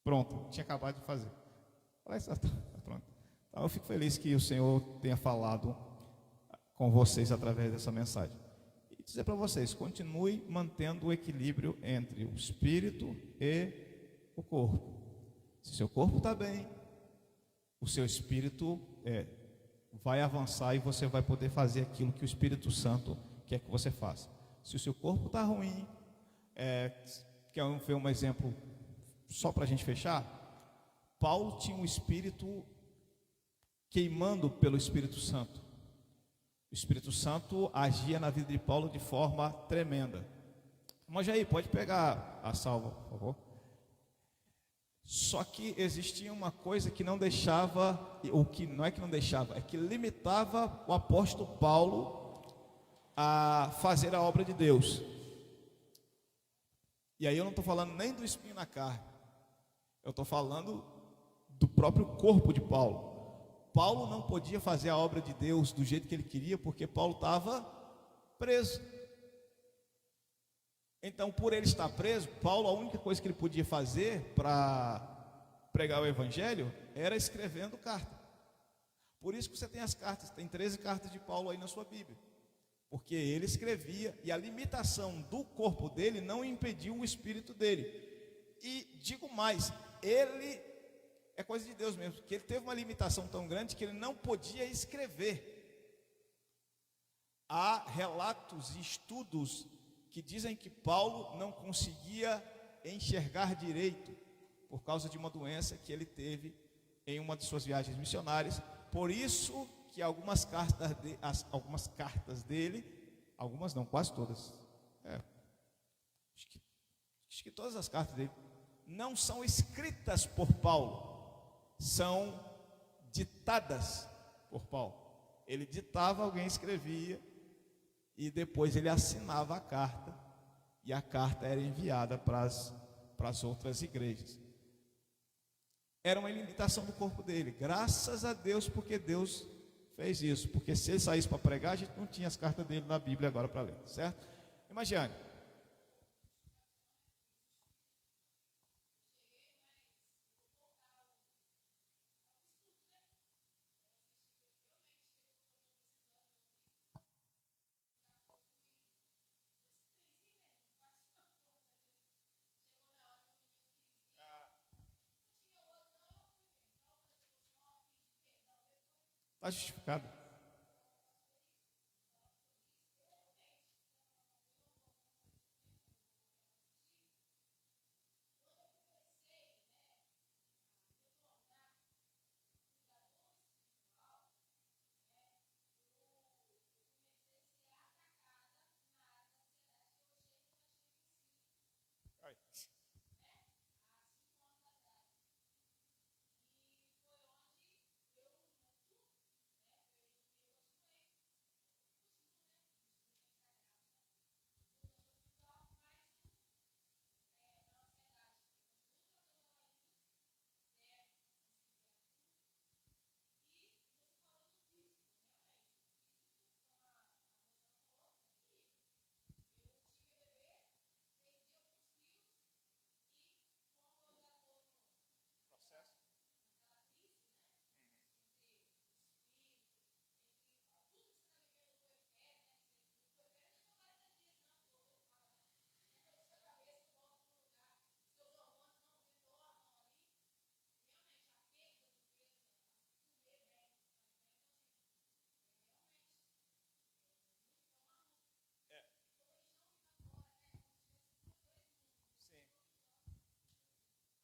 pronta, tinha acabado de fazer. Falei, tá pronto. Então eu fico feliz que o Senhor tenha falado com vocês através dessa mensagem. E dizer para vocês, continue mantendo o equilíbrio entre o espírito e o corpo. Se seu corpo está bem, o seu espírito vai avançar e você vai poder fazer aquilo que o Espírito Santo quer que você faça. Se o seu corpo está ruim, quer ver um exemplo só para a gente fechar? Paulo tinha um espírito queimando pelo Espírito Santo. O Espírito Santo agia na vida de Paulo de forma tremenda. Mas aí, pode pegar a salva, por favor. Só que existia uma coisa que não deixava, ou que não é que não deixava, é que limitava o apóstolo Paulo a fazer a obra de Deus. E aí eu não estou falando nem do espinho na carne, eu estou falando do próprio corpo de Paulo. Paulo não podia fazer a obra de Deus do jeito que ele queria, porque Paulo estava preso. Então, por ele estar preso, Paulo, a única coisa que ele podia fazer para pregar o evangelho era escrevendo carta. Por isso que você tem as cartas, tem 13 cartas de Paulo aí na sua Bíblia. Porque ele escrevia e a limitação do corpo dele não impediu o espírito dele. E digo mais, ele é coisa de Deus mesmo, porque ele teve uma limitação tão grande que ele não podia escrever. Há relatos e estudos que dizem que Paulo não conseguia enxergar direito por causa de uma doença que ele teve em uma de suas viagens missionárias. Por isso que algumas cartas dele, algumas não, quase todas, acho que todas as cartas dele não são escritas por Paulo, são ditadas por Paulo. Ele ditava, alguém escrevia, e depois ele assinava a carta, e a carta era enviada para as outras igrejas. Era uma limitação do corpo dele, graças a Deus, porque Deus fez isso, porque se ele saísse para pregar, a gente não tinha as cartas dele na Bíblia agora para ler, certo? Imagine. Está justificado.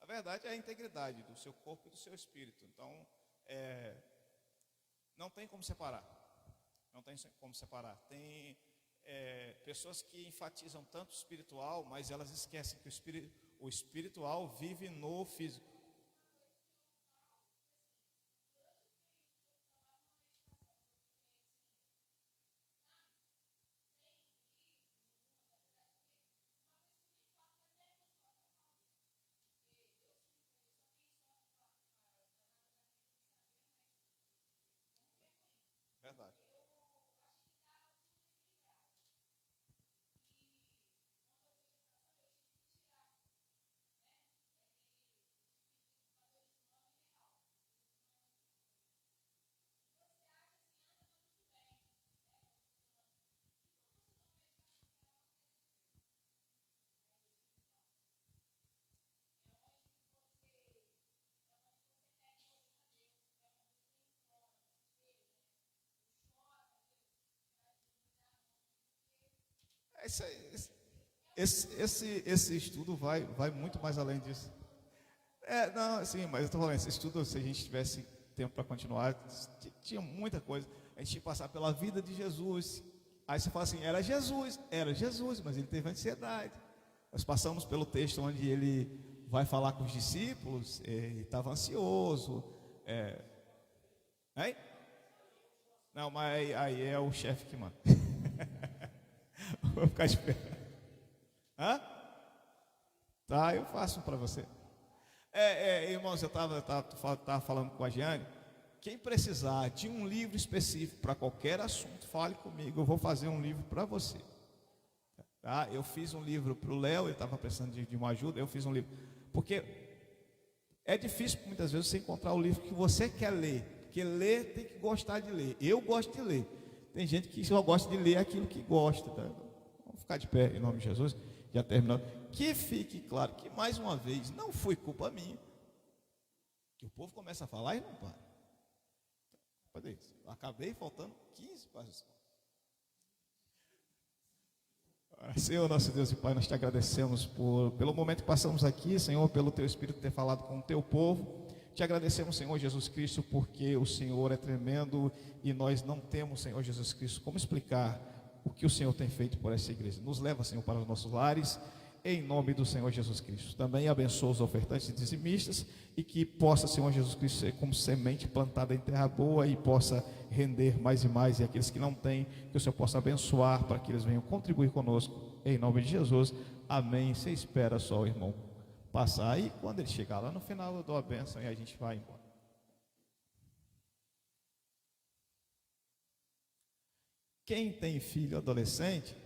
A verdade é a integridade do seu corpo e do seu espírito. Então, não tem como separar. Não tem como separar. Tem pessoas que enfatizam tanto o espiritual, mas elas esquecem que o espiritual vive no físico. Esse estudo vai muito mais além disso. Não, sim, mas eu estou falando, esse estudo, se a gente tivesse tempo para continuar, tinha muita coisa. A gente ia passar pela vida de Jesus. Aí você fala assim, era Jesus, mas ele teve ansiedade. Nós passamos pelo texto onde ele vai falar com os discípulos, ele estava ansioso. Hein? Não, mas aí é o chefe que manda. Vou ficar esperando. Hã? Tá, eu faço para você. Irmãos, eu estava falando com a Giane. Quem precisar de um livro específico para qualquer assunto, fale comigo. Eu vou fazer um livro para você. Tá? Eu fiz um livro para o Léo, ele estava precisando de uma ajuda. Eu fiz um livro. Porque é difícil muitas vezes você encontrar o livro que você quer ler. Porque ler tem que gostar de ler. Eu gosto de ler. Tem gente que só gosta de ler aquilo que gosta. Tá? Vamos ficar de pé em nome de Jesus. Já terminando. Que fique claro que mais uma vez não foi culpa minha. Que o povo começa a falar e não para. Eu acabei faltando 15 para as Senhor, nosso Deus e Pai, nós te agradecemos pelo momento que passamos aqui, Senhor, pelo Teu Espírito ter falado com o Teu povo. Te agradecemos, Senhor Jesus Cristo, porque o Senhor é tremendo e nós não temos, Senhor Jesus Cristo, como explicar o que o Senhor tem feito por essa igreja. Nos leva, Senhor, para os nossos lares, em nome do Senhor Jesus Cristo. Também abençoa os ofertantes e dizimistas e que possa, Senhor Jesus Cristo, ser como semente plantada em terra boa e possa render mais e mais. E aqueles que não têm, que o Senhor possa abençoar para que eles venham contribuir conosco, em nome de Jesus. Amém. Você espera só o irmão passar e quando ele chegar lá no final eu dou a bênção e a gente vai embora. Quem tem filho adolescente,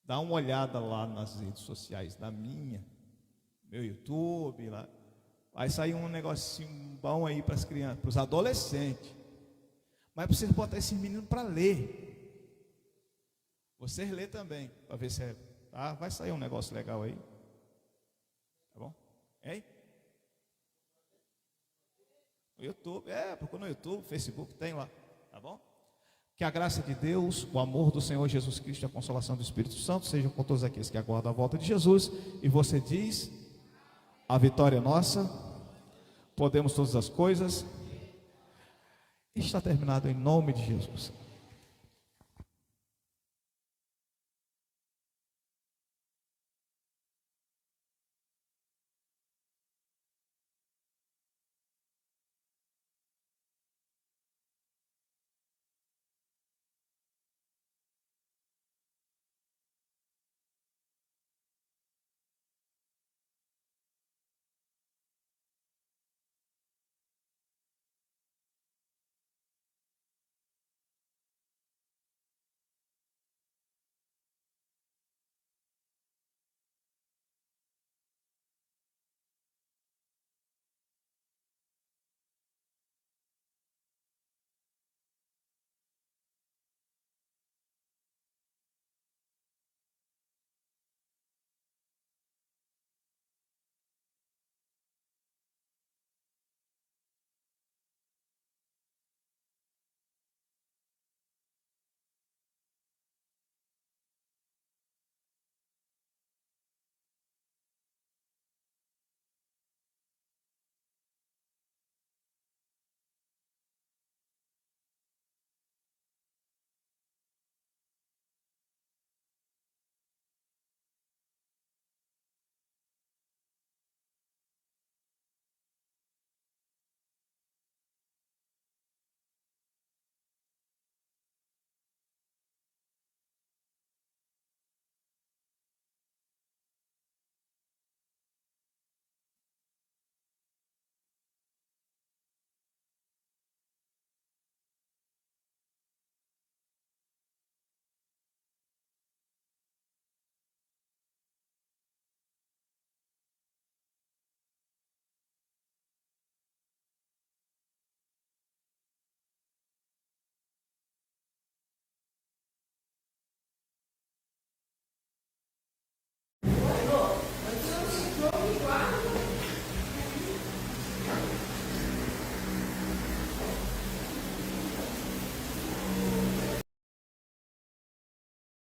dá uma olhada lá nas redes sociais da meu YouTube, lá. Vai sair um negocinho bom aí para as crianças, para os adolescentes. Mas precisa botar esse menino para ler. Vocês lê também, para ver se tá? Vai sair um negócio legal aí. Tá bom? Hein? No YouTube, procura no YouTube, Facebook, tem lá. Tá bom? Que a graça de Deus, o amor do Senhor Jesus Cristo e a consolação do Espírito Santo sejam com todos aqueles que aguardam a volta de Jesus. E você diz, a vitória é nossa, podemos todas as coisas. Está terminado em nome de Jesus.